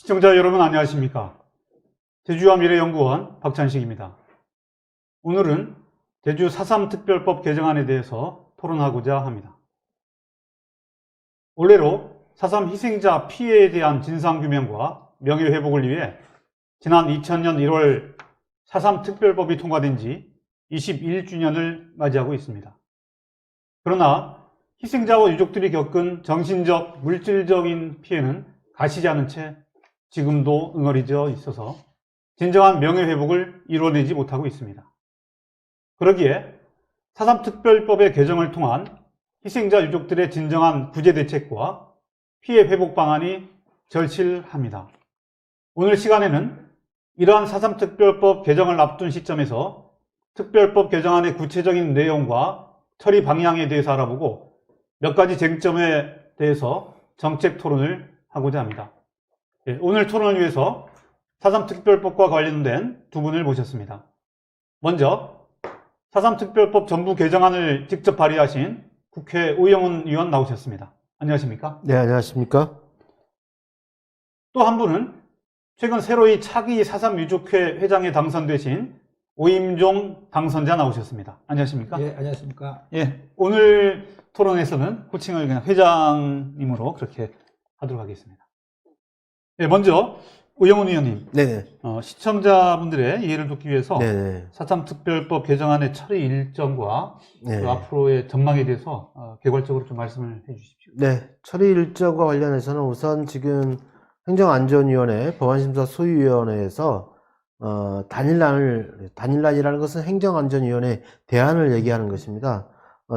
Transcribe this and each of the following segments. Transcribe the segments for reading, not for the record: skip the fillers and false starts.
시청자 여러분 안녕하십니까? 제주와 미래연구원 박찬식입니다. 오늘은 제주 4.3 특별법 개정안에 대해서 토론하고자 합니다. 올해로 4.3 희생자 피해에 대한 진상규명과 명예회복을 위해 지난 2000년 1월 4.3 특별법이 통과된 지 21주년을 맞이하고 있습니다. 그러나 희생자와 유족들이 겪은 정신적, 물질적인 피해는 가시지 않은 채 지금도 응어리져 있어서 진정한 명예회복을 이뤄내지 못하고 있습니다. 그러기에 4.3 특별법의 개정을 통한 희생자 유족들의 진정한 구제 대책과 피해 회복 방안이 절실합니다. 오늘 시간에는 이러한 4.3 특별법 개정을 앞둔 시점에서 특별법 개정안의 구체적인 내용과 처리 방향에 대해서 알아보고 몇 가지 쟁점에 대해서 정책 토론을 하고자 합니다. 오늘 토론을 위해서 4.3 특별법과 관련된 두 분을 모셨습니다. 먼저 4.3 특별법 전부 개정안을 직접 발의하신 국회 오영훈 의원 나오셨습니다. 안녕하십니까? 네, 안녕하십니까? 또 한 분은 최근 새로이 차기 4.3 유족회 회장에 당선되신 오임종 당선자 나오셨습니다. 안녕하십니까? 예, 안녕하십니까? 예, 오늘 토론에서는 호칭을 그냥 회장님으로 그렇게 하도록 하겠습니다. 예, 먼저 오영훈 의원님, 네네. 시청자분들의 이해를 돕기 위해서 네네. 4.3 특별법 개정안의 처리 일정과 네. 그 앞으로의 전망에 대해서 개괄적으로 좀 말씀을 해주십시오. 네. 처리 일정과 관련해서는 우선 지금 행정안전위원회, 법안심사 소위위원회에서 단일란이라는 것은 행정안전위원회 대안을 얘기하는 것입니다.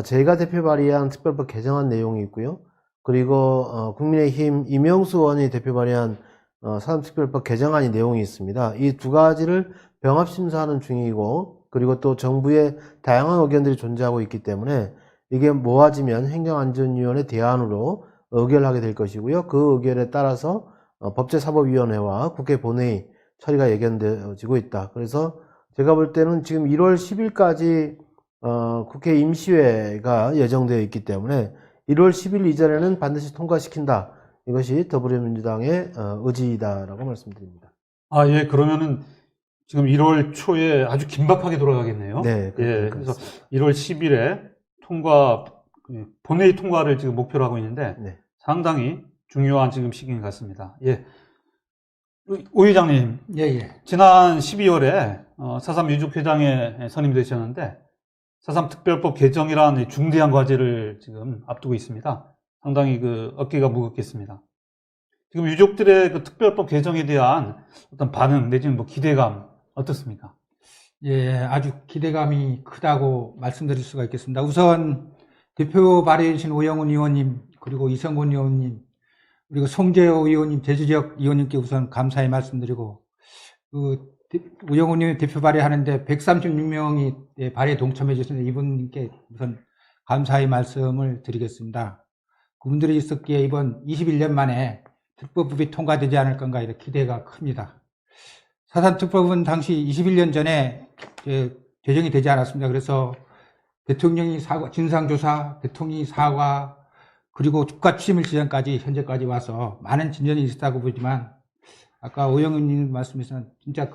제가 대표 발의한 특별법 개정안 내용이 있고요. 그리고 국민의힘 이명수 의원이 대표 발의한 4.3 특별법 개정안이 내용이 있습니다. 이 두 가지를 병합심사하는 중이고, 그리고 또 정부의 다양한 의견들이 존재하고 있기 때문에 이게 모아지면 행정안전위원회 대안으로 의결하게 될 것이고요. 그 의결에 따라서 법제사법위원회와 국회 본회의 처리가 예견되어지고 있다. 그래서 제가 볼 때는 지금 1월 10일까지 국회 임시회가 예정되어 있기 때문에 1월 10일 이전에는 반드시 통과시킨다. 이것이 더불어민주당의 의지다라고 말씀드립니다. 아, 예, 그러면은 지금 1월 초에 아주 긴박하게 돌아가겠네요. 네. 예, 그래서 1월 10일에 본회의 통과를 지금 목표로 하고 있는데 네. 상당히 중요한 지금 시기인 것 같습니다. 예. 오 회장님, 예. 지난 12월에 4.3 유족회장에 선임되셨는데 4.3 특별법 개정이라는 중대한 과제를 지금 앞두고 있습니다. 상당히 어깨가 무겁겠습니다. 지금 유족들의 그 특별법 개정에 대한 어떤 반응 내지는 기대감 어떻습니까? 예, 아주 기대감이 크다고 말씀드릴 수가 있겠습니다. 우선 대표 발의해주신 오영훈 의원님, 그리고 이성곤 의원님, 그리고 송재호 의원님, 제주지역 의원님께 우선 감사의 말씀드리고, 오영훈 의원 대표 발의하는데 136명이 발의에 동참해 주셨는데 이분께 우선 감사의 말씀을 드리겠습니다. 그분들이 있었기에 이번 21년 만에 특별법이 통과되지 않을 건가 이렇게 기대가 큽니다. 4.3 특별법은 당시 21년 전에 제정이 되지 않았습니다. 그래서 대통령이 진상조사, 대통령이 사과, 그리고 국가 취임일 지점까지 현재까지 와서 많은 진전이 있었다고 보지만 아까 오영훈님 말씀에서는 진짜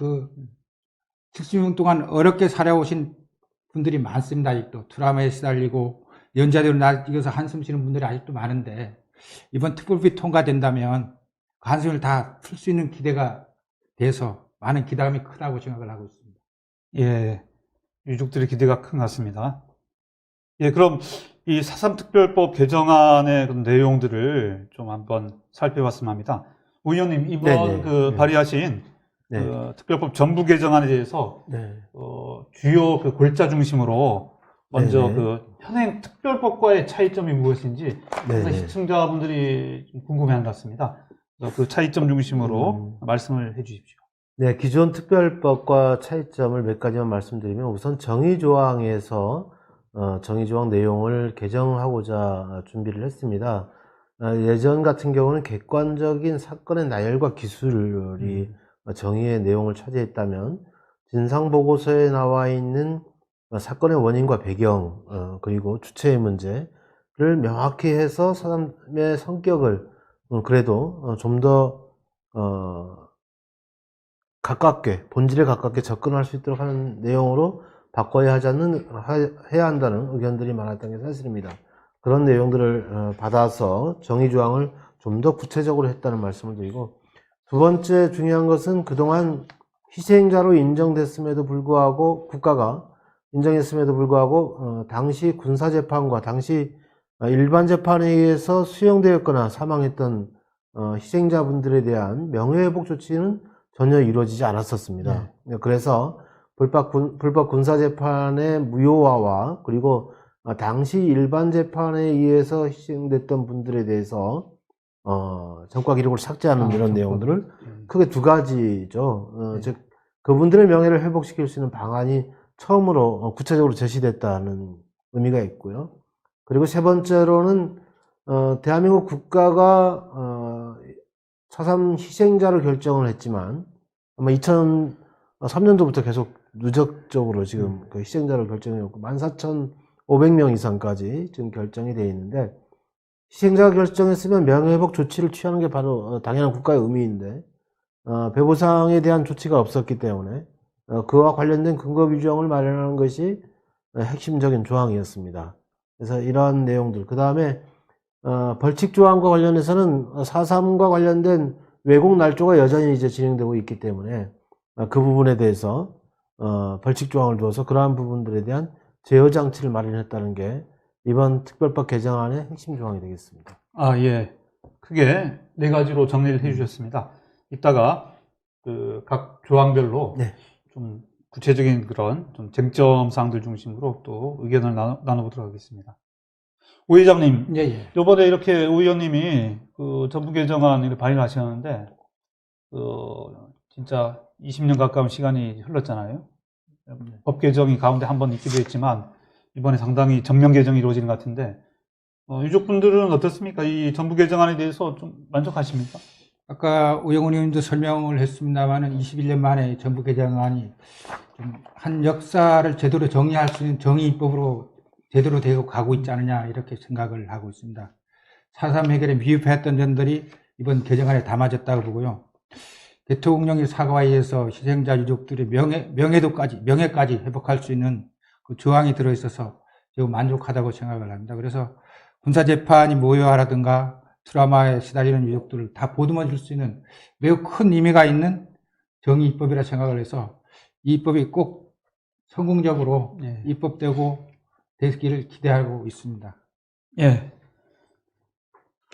70년 동안 어렵게 살아오신 분들이 많습니다. 아직도 드라마에 시달리고 연자대로 나직어서 한숨 쉬는 분들이 아직도 많은데 이번 특별법이 통과된다면 그 한숨을 다 풀 수 있는 기대가 돼서 많은 기대감이 크다고 생각을 하고 있습니다. 예, 유족들의 기대가 큰 것 같습니다. 예, 그럼 이 4.3 특별법 개정안의 내용들을 좀 한번 살펴봤으면 합니다. 오 의원님, 이번 발의하신 특별법 전부 개정안에 대해서 주요 골자 중심으로 먼저 현행 특별법과의 차이점이 무엇인지 시청자분들이 좀 궁금해하는 것 같습니다. 그 차이점 중심으로 말씀을 해주십시오. 네, 기존 특별법과 차이점을 몇 가지만 말씀드리면 우선 정의조항에서 정의조항 내용을 개정하고자 준비를 했습니다. 예전 같은 경우는 객관적인 사건의 나열과 기술이 정의의 내용을 차지했다면 진상보고서에 나와 있는 사건의 원인과 배경 그리고 주체의 문제를 명확히 해서 사람의 성격을 그래도 좀 더 가깝게, 본질에 가깝게 접근할 수 있도록 하는 내용으로 바꿔야 해야 한다는 의견들이 많았던 게 사실입니다. 그런 내용들을 받아서 정의조항을 좀 더 구체적으로 했다는 말씀을 드리고, 두 번째 중요한 것은 그동안 희생자로 인정됐음에도 불구하고, 국가가 인정했음에도 불구하고, 당시 군사재판과 당시 일반 재판에 의해서 수용되었거나 사망했던 희생자분들에 대한 명예회복 조치는 전혀 이루어지지 않았었습니다. 그래서 불법 군사재판의 무효화와 그리고 당시 일반 재판에 의해서 희생됐던 분들에 대해서 전과 기록을 삭제하는 이런 내용들을 크게 두 가지죠. 즉 그분들의 명예를 회복시킬 수 있는 방안이 처음으로 구체적으로 제시됐다는 의미가 있고요. 그리고 세 번째로는 대한민국 국가가 4.3 희생자를 결정을 했지만 아마 2003년도부터 계속 누적적으로 지금 그 희생자를 결정해왔고 14,500명 이상까지 지금 결정이 되어 있는데, 희생자가 결정했으면 명예회복 조치를 취하는 게 바로 당연한 국가의 의미인데 배보상에 대한 조치가 없었기 때문에 그와 관련된 근거 규정을 마련하는 것이 핵심적인 조항이었습니다. 그래서 이러한 내용들, 그 다음에 벌칙 조항과 관련해서는 4.3과 관련된 왜곡 날조가 여전히 이제 진행되고 있기 때문에 그 부분에 대해서 벌칙 조항을 두어서 그러한 부분들에 대한 제어 장치를 마련했다는 게 이번 특별법 개정안의 핵심 조항이 되겠습니다. 예. 크게 네 가지로 정리를 해 주셨습니다. 이따가 그 각 조항별로 네. 좀 구체적인 그런 좀 쟁점 사항들 중심으로 또 의견을 나눠보도록 하겠습니다. 오 회장님, 예. 요번에 이렇게 오 의원님이 그 정부 개정안을 발의하셨는데, 진짜 20년 가까운 시간이 흘렀잖아요. 법 개정이 가운데 한 번 있기도 했지만, 이번에 상당히 전면 개정이 이루어지는 것 같은데, 유족분들은 어떻습니까? 이 정부 개정안에 대해서 좀 만족하십니까? 아까 우영훈 의원도 설명을 했습니다만은 21년 만에 정부 개정안이 좀 한 역사를 제대로 정의할 수 있는 정의입법으로 제대로 되고 가고 있지 않느냐 이렇게 생각을 하고 있습니다. 4.3 해결에 미흡했던 점들이 이번 개정안에 담아졌다고 보고요. 대통령의 사과에 의해서 희생자 유족들의 명예까지 회복할 수 있는 그 조항이 들어있어서 매우 만족하다고 생각을 합니다. 그래서 군사재판이 무효화라든가 트라우마에 시달리는 유족들을 다 보듬어 줄 수 있는 매우 큰 의미가 있는 정의입법이라 생각을 해서 이 입법이 꼭 성공적으로 입법되고 되기를 기대하고 있습니다. 예.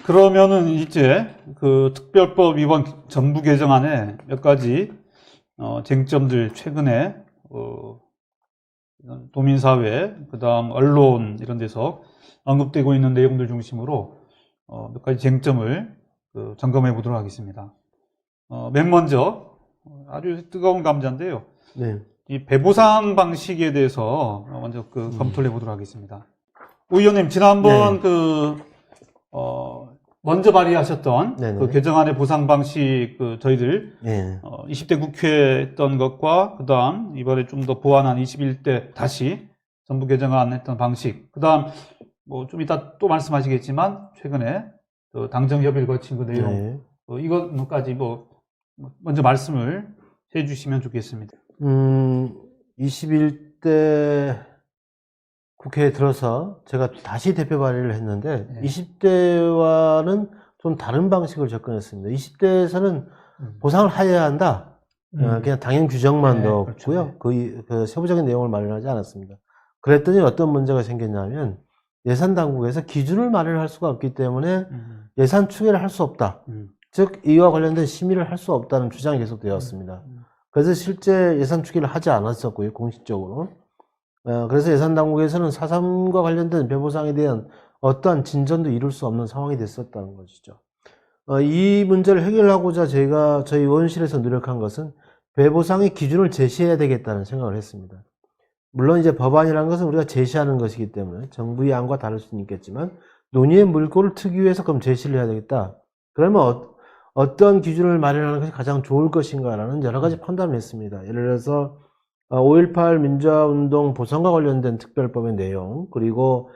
그러면은 이제 그 특별법 이번 정부 개정안에 몇 가지 쟁점들 최근에 도민사회, 그다음 언론 이런 데서 언급되고 있는 내용들 중심으로 몇 가지 쟁점을 점검해 보도록 하겠습니다. 맨 먼저 아주 뜨거운 감자인데요. 네. 이 배보상 방식에 대해서 먼저 검토를 해보도록 하겠습니다. 오 의원님, 지난번 먼저 발의하셨던 그 개정안의 보상 방식 저희들 20대 국회 했던 것과 그다음 이번에 좀 더 보완한 21대 다시 정부 개정안 했던 방식, 그다음 뭐 좀 이따 또 말씀하시겠지만 최근에 당정 협의를 거친 그 내용, 이것까지 먼저 말씀을 해 주시면 좋겠습니다. 21대 국회에 들어서 제가 다시 대표 발의를 했는데 20대와는 좀 다른 방식을 접근했습니다. 20대에서는 보상을 하여야 한다. 그냥 당연 규정만 넣었고요. 그 세부적인 내용을 마련하지 않았습니다. 그랬더니 어떤 문제가 생겼냐면 예산 당국에서 기준을 마련할 수가 없기 때문에 예산 추계를 할 수 없다. 즉 이와 관련된 심의를 할 수 없다는 주장이 계속되었습니다. 그래서 실제 예산 추계를 하지 않았었고요, 공식적으로. 그래서 예산 당국에서는 4.3과 관련된 배보상에 대한 어떠한 진전도 이룰 수 없는 상황이 됐었다는 것이죠. 이 문제를 해결하고자 저희 의원실에서 노력한 것은 배보상의 기준을 제시해야 되겠다는 생각을 했습니다. 물론 이제 법안이라는 것은 우리가 제시하는 것이기 때문에 정부의 안과 다를 수는 있겠지만 논의의 물꼬를 트기 위해서 그럼 제시를 해야 되겠다. 그러면 어떤 기준을 마련하는 것이 가장 좋을 것인가라는 여러 가지 판단을 했습니다. 예를 들어서 5.18 민주화운동 보상과 관련된 특별법의 내용, 그리고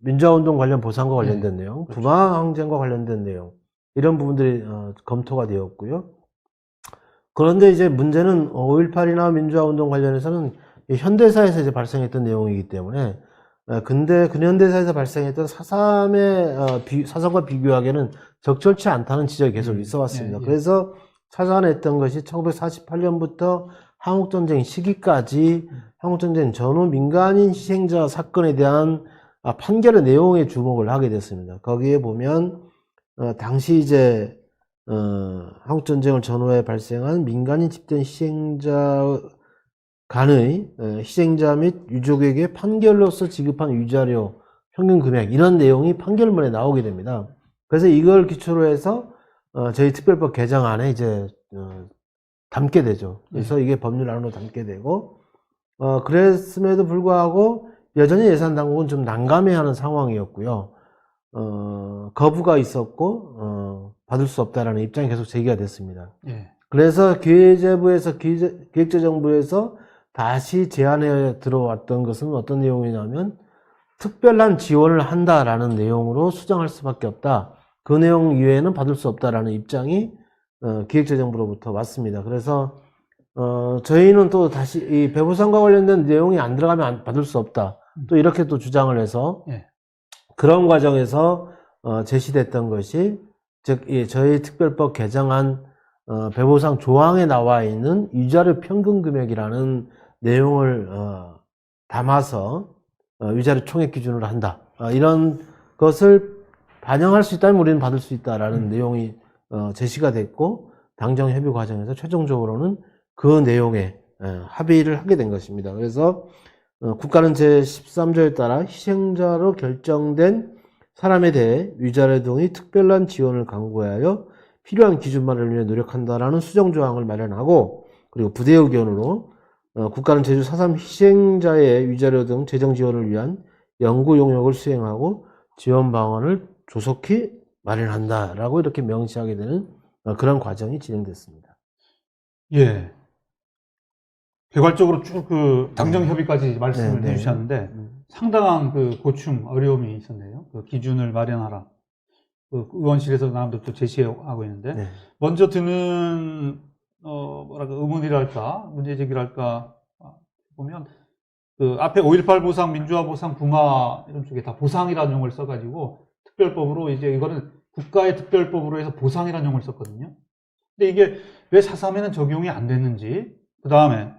민주화운동 관련 보상과 관련된 내용, 북한항쟁과 관련된 내용, 이런 부분들이 검토가 되었고요. 그런데 이제 문제는 5.18이나 민주화운동 관련해서는 현대사에서 이제 발생했던 내용이기 때문에 근데 근현대사에서 발생했던 4.3의 사상과 비교하기에는 적절치 않다는 지적이 계속 있어 왔습니다. 예, 예. 그래서 찾아냈던 것이 1948년부터 한국전쟁 시기까지 한국전쟁 전후 민간인 희생자 사건에 대한 판결의 내용에 주목을 하게 됐습니다. 거기에 보면 당시 이제 한국전쟁을 전후에 발생한 민간인 집단 희생자 간의 희생자 및 유족에게 판결로서 지급한 위자료 평균 금액 이런 내용이 판결문에 나오게 됩니다. 그래서 이걸 기초로 해서 저희 특별법 개정안에 이제 담게 되죠. 그래서 이게 법률 안으로 담게 되고 그랬음에도 불구하고 여전히 예산 당국은 좀 난감해하는 상황이었고요. 거부가 있었고 받을 수 없다라는 입장이 계속 제기가 됐습니다. 예. 그래서 기획재정부에서 다시 제안에 들어왔던 것은 어떤 내용이냐면 특별한 지원을 한다라는 내용으로 수정할 수밖에 없다. 그 내용 이외에는 받을 수 없다라는 입장이 기획재정부로부터 왔습니다. 그래서 저희는 또 다시 이 배보상과 관련된 내용이 안 들어가면 받을 수 없다. 또 이렇게 또 주장을 해서 예. 그런 과정에서 제시됐던 것이 즉 저희 특별법 개정안 배보상 조항에 나와 있는 위자료 평균 금액이라는 내용을 담아서 위자료 총액 기준으로 한다. 이런 것을 반영할 수 있다면 우리는 받을 수 있다라는 내용이 제시가 됐고 당정 협의 과정에서 최종적으로는 그 내용에 합의를 하게 된 것입니다. 그래서 국가는 제13조에 따라 희생자로 결정된 사람에 대해 위자료 등의 특별한 지원을 강구하여 필요한 기준만을 위해 노력한다라는 수정조항을 마련하고 그리고 부대 의견으로 국가는 제주 4.3 희생자의 위자료 등 재정 지원을 위한 연구 용역을 수행하고 지원 방안을 조속히 마련한다라고 이렇게 명시하게 되는 그런 과정이 진행됐습니다. 예. 개괄적으로 쭉 그 당정 협의까지 말씀을 네. 해주셨는데 상당한 그 고충, 어려움이 있었네요. 그 기준을 마련하라. 그 의원실에서 나름대로 또 제시하고 있는데 네. 먼저 드는 뭐랄까 의문이랄까 문제 제기랄까 보면 그 앞에 5.18 보상, 민주화 보상, 북아 이런 쪽에 다 보상이라는 용어를 써가지고 특별법으로 이제 이거는 국가의 특별법으로 해서 보상이라는 용어를 썼거든요. 근데 이게 왜 4.3에는 적용이 안 됐는지 그 다음에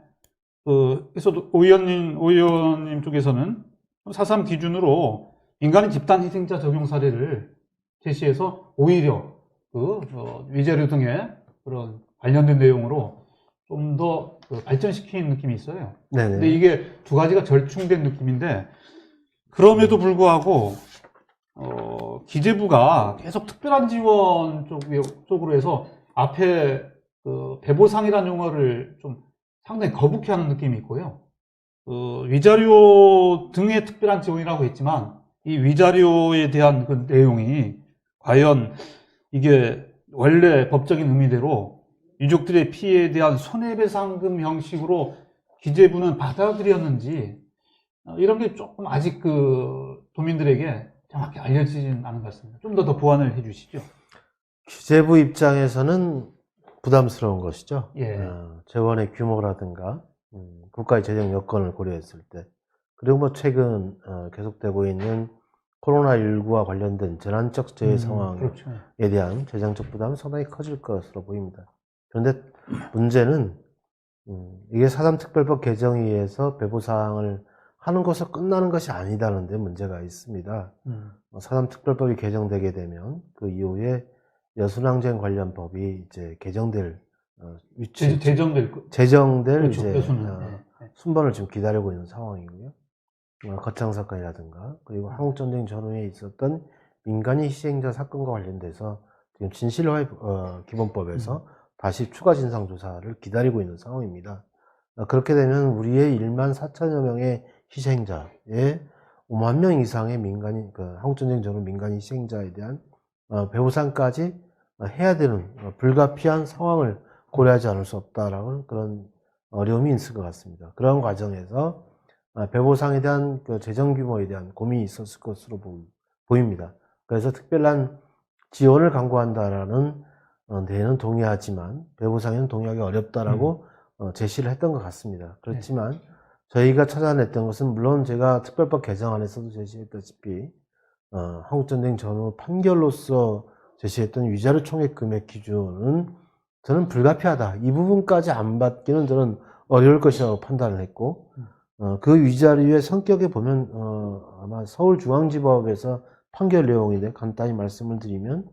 그래서 오 의원님 쪽에서는 4.3 기준으로 민간인 집단 희생자 적용 사례를 제시해서 오히려 위자료 등의 그런 관련된 내용으로 좀 더 발전시킨 느낌이 있어요. 네네. 근데 이게 두 가지가 절충된 느낌인데 그럼에도 불구하고 기재부가 계속 특별한 지원 쪽으로 해서 앞에 배보상이라는 용어를 좀 상당히 거북해하는 느낌이 있고요. 위자료 등의 특별한 지원이라고 했지만 이 위자료에 대한 그 내용이 과연 이게 원래 법적인 의미대로 유족들의 피해에 대한 손해배상금 형식으로 기재부는 받아들였는지 이런 게 조금 아직 도민들에게 정확히 알려지진 않은 것 같습니다. 좀 더 보완을 해주시죠. 기재부 입장에서는 부담스러운 것이죠. 예. 재원의 규모라든가 국가의 재정 여건을 고려했을 때 그리고 뭐 최근 계속되고 있는 코로나19와 관련된 재난적 재해 상황에 그렇죠. 대한 재정적 부담은 상당히 커질 것으로 보입니다. 그런데 문제는 이게 4.3 특별법 개정에 의해서 배보상을 하는 것으로 끝나는 것이 아니다는 데 문제가 있습니다. 4.3 특별법이 개정되게 되면 그 이후에 여순항쟁 관련 법이 이제 개정될 제정될 그렇죠. 이제 여순은. 순번을 지금 기다리고 있는 상황이고요. 거창 사건이라든가 그리고 한국전쟁 전후에 있었던 민간인 희생자 사건과 관련돼서 지금 진실화해 기본법에서 다시 추가 진상조사를 기다리고 있는 상황입니다. 그렇게 되면 우리의 1만 4천여 명의 희생자의 5만 명 이상의 민간인 한국전쟁 전후 민간인 희생자에 대한 배보상까지 해야 되는 불가피한 상황을 고려하지 않을 수 없다라는 그런 어려움이 있을 것 같습니다. 그런 과정에서 배보상에 대한 재정 규모에 대한 고민이 있었을 것으로 보입니다. 그래서 특별한 지원을 강구한다라는 데에는 동의하지만 배부상에는 동의하기 어렵다라고 제시를 했던 것 같습니다. 그렇지만 저희가 찾아냈던 것은 물론 제가 특별법 개정안에서도 제시했다시피 한국전쟁 전후 판결로서 제시했던 위자료 총액 금액 기준은 저는 불가피하다. 이 부분까지 안 받기는 저는 어려울 것이라고 판단을 했고 그 위자료의 성격에 보면 아마 서울중앙지법에서 판결 내용인데 간단히 말씀을 드리면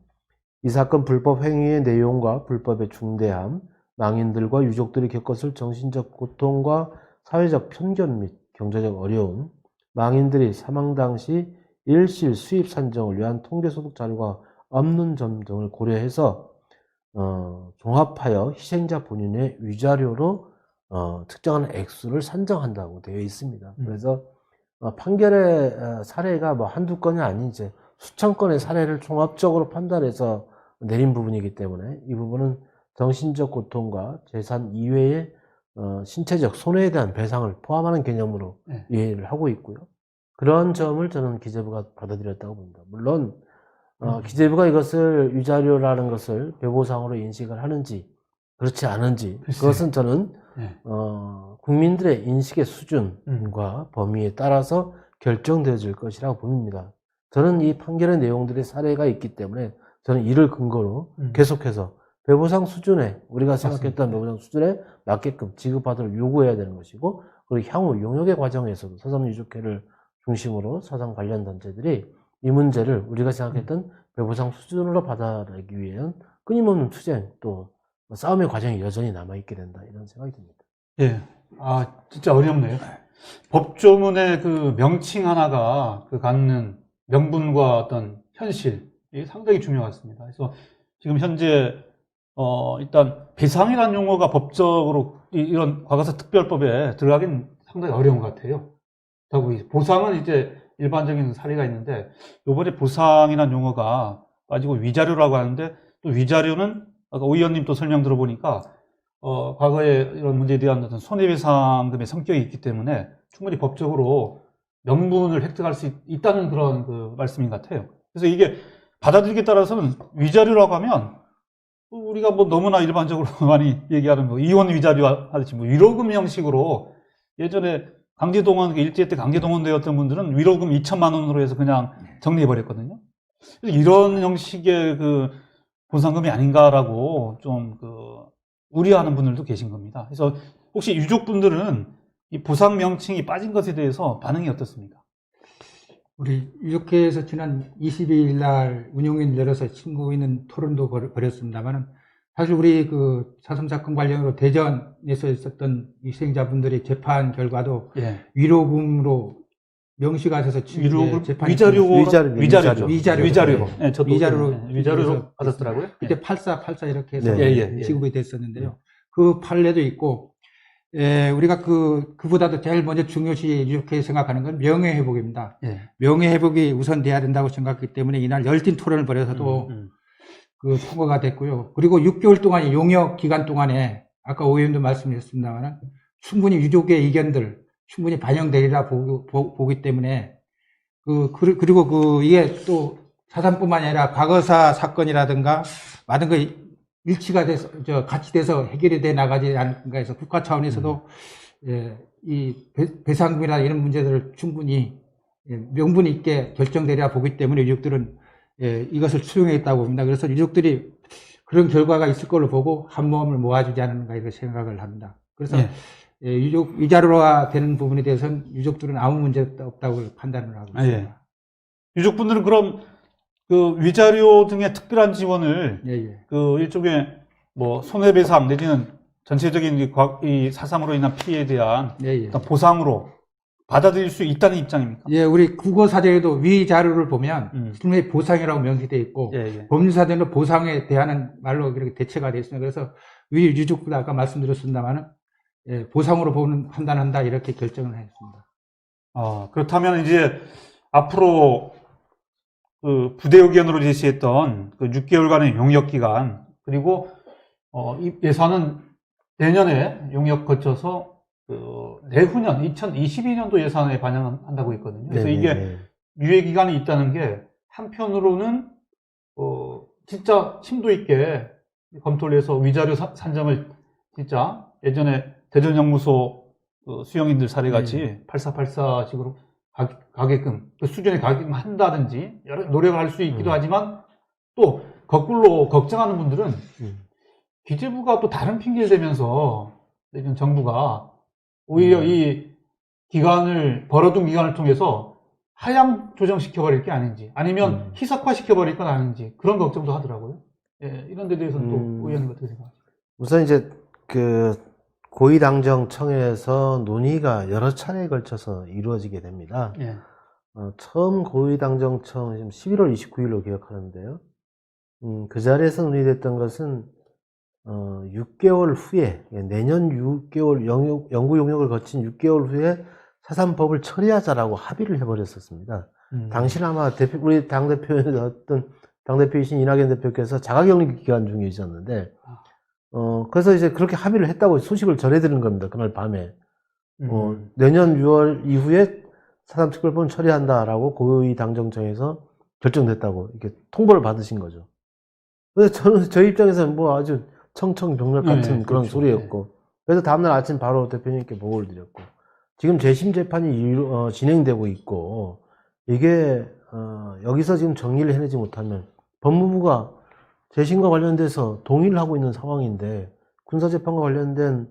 이 사건 불법 행위의 내용과 불법의 중대함, 망인들과 유족들이 겪었을 정신적 고통과 사회적 편견 및 경제적 어려움, 망인들이 사망 당시 일실 수입 산정을 위한 통계소득 자료가 없는 점 등을 고려해서 종합하여 희생자 본인의 위자료로 특정한 액수를 산정한다고 되어 있습니다. 그래서 판결의 사례가 뭐 한두 건이 아닌 이제 수천 건의 사례를 종합적으로 판단해서 내린 부분이기 때문에 이 부분은 정신적 고통과 재산 이외의 신체적 손해에 대한 배상을 포함하는 개념으로 이해를 하고 있고요. 그런 점을 저는 기재부가 받아들였다고 봅니다. 물론 기재부가 이것을 위자료라는 것을 배보상으로 인식을 하는지 그렇지 않은지 그것은 저는 국민들의 인식의 수준과 범위에 따라서 결정되어질 것이라고 봅니다. 저는 이 판결의 내용들의 사례가 있기 때문에 저는 이를 근거로 계속해서 배보상 수준에 우리가 생각했던 배보상 수준에 맞게끔 지급하도록 요구해야 되는 것이고 그리고 향후 용역의 과정에서도 사삼유족회를 중심으로 사상 관련 단체들이 이 문제를 우리가 생각했던 배보상 수준으로 받아내기 위한 끊임없는 투쟁 또 싸움의 과정이 여전히 남아있게 된다 이런 생각이 듭니다. 예. 아, 진짜 어렵네요. 법조문의 그 명칭 하나가 그 갖는 명분과 어떤 현실, 이게 상당히 중요한 것 같습니다. 그래서 지금 현재, 일단 배상이라는 용어가 법적으로 이런 과거사 특별법에 들어가긴 상당히 어려운 것 같아요. 그렇다고 보상은 이제 일반적인 사례가 있는데, 요번에 보상이라는 용어가 빠지고 위자료라고 하는데, 또 위자료는 아까 오 의원님 또 설명 들어보니까, 과거에 이런 문제에 대한 어떤 손해배상금의 성격이 있기 때문에 충분히 법적으로 명분을 획득할 수 있다는 그런 그 말씀인 것 같아요. 그래서 이게 받아들이기에 따라서는 위자료라고 하면 우리가 뭐 너무나 일반적으로 많이 얘기하는 뭐 이혼 위자료 하듯이 뭐 위로금 형식으로 예전에 강제동원, 일제 때 강제동원 되었던 분들은 위로금 2천만 원으로 해서 그냥 정리해버렸거든요. 이런 형식의 그 보상금이 아닌가라고 좀 우려하는 분들도 계신 겁니다. 그래서 혹시 유족분들은 이 보상 명칭이 빠진 것에 대해서 반응이 어떻습니까? 우리 유족회에서 지난 22일 날 운영위를 열어서 친구 있는 토론도 벌였습니다만은 사실 우리 그 4.3 사건 관련으로 대전에서 있었던 희생자분들의 재판 결과도 위로금으로 명시가 돼서 위로금 재판이 위자료로 위자료로 받았더라고요. 그때 84 이렇게 해서 네. 지급이 됐었는데요. 그 판례도 있고 우리가 그보다도 제일 먼저 중요시 이렇게 생각하는 건 명예회복입니다. 명예회복이 우선돼야 된다고 생각했기 때문에 이날 열띤 토론을 벌여서도 그 통과가 됐고요. 그리고 6개월 동안 용역 기간 동안에 아까 오 의원도 말씀하셨습니다만 충분히 유족의 의견들 충분히 반영되리라 보기 때문에 그리고 이게 또 사상뿐만 아니라 과거사 사건이라든가 많은 거 일치가 돼서 같이 돼서 해결이 돼 나가지 않는가 해서 국가 차원에서도 이 배상금이나 이런 문제들을 충분히 명분 있게 결정되리라 보기 때문에 유족들은 이것을 수용했다고 봅니다. 그래서 유족들이 그런 결과가 있을 걸로 보고 한 마음을 모아주지 않는가 이렇게 생각을 합니다. 그래서 유족 위자료가 되는 부분에 대해서는 유족들은 아무 문제 없다고 판단을 하고 있습니다. 유족분들은 그럼 그 위자료 등의 특별한 지원을 그 일종의 뭐 손해배상 내지는 전체적인 이 4.3으로 인한 피해에 대한 어떤 보상으로 받아들일 수 있다는 입장입니까? 우리 국어사전에도 위자료를 보면 분명히 보상이라고 명시되어 있고 법률사전에도 보상에 대한 말로 그렇게 대체가 되어 있습니다. 그래서 유족들 아까 말씀드렸습니다만은 보상으로 판단한다 이렇게 결정을 했습니다. 그렇다면 이제 앞으로 그 부대 의견으로 제시했던 그 6개월간의 용역 기간 그리고 이 예산은 내년에 용역 거쳐서 내후년 2022년도 예산에 반영한다고 했거든요. 그래서 이게 유예 기간이 있다는 게 한편으로는 진짜 심도 있게 검토를 해서 위자료 산정을 진짜 예전에 대전영무소 그 수용인들 사례같이 8484식으로 가게끔 그 수준에 가게끔 한다든지 여러 노력을 할 수 있기도 하지만 또 거꾸로 걱정하는 분들은 기재부가 또 다른 핑계를 대면서 내년 정부가 오히려 이 기간을 벌어둔 기간을 통해서 하향 조정시켜버릴 게 아닌지 아니면 희석화시켜버릴 건 아닌지 그런 걱정도 하더라고요. 예, 이런 데 대해서는 또 의원님 어떻게 생각하세요? 우선 이제 그 고위당정청에서 논의가 여러 차례에 걸쳐서 이루어지게 됩니다. 예. 처음 고위당정청 지금 11월 29일로 기억하는데요. 그 자리에서 논의됐던 것은 6개월 후에 내년 6개월 연구 용역을 거친 6개월 후에 4.3법을 처리하자라고 합의를 해버렸었습니다. 당시 아마 우리 당대표이신 이낙연 대표께서 자가격리 기간 중이셨는데 그래서 이제 그렇게 합의를 했다고 소식을 전해드린 겁니다. 그날 밤에. 내년 6월 이후에 4.3 특별법은 처리한다라고 고위당정청에서 결정됐다고 이렇게 통보를 받으신 거죠. 그래서 저희 입장에서는 뭐 아주 청청병력 같은 그런 그렇죠. 소리였고. 그래서 다음날 아침 바로 대표님께 보고를 드렸고. 지금 재심 재판이 진행되고 있고, 이게, 여기서 지금 정리를 해내지 못하면 법무부가 재심과 관련돼서 동의를 하고 있는 상황인데, 군사재판과 관련된,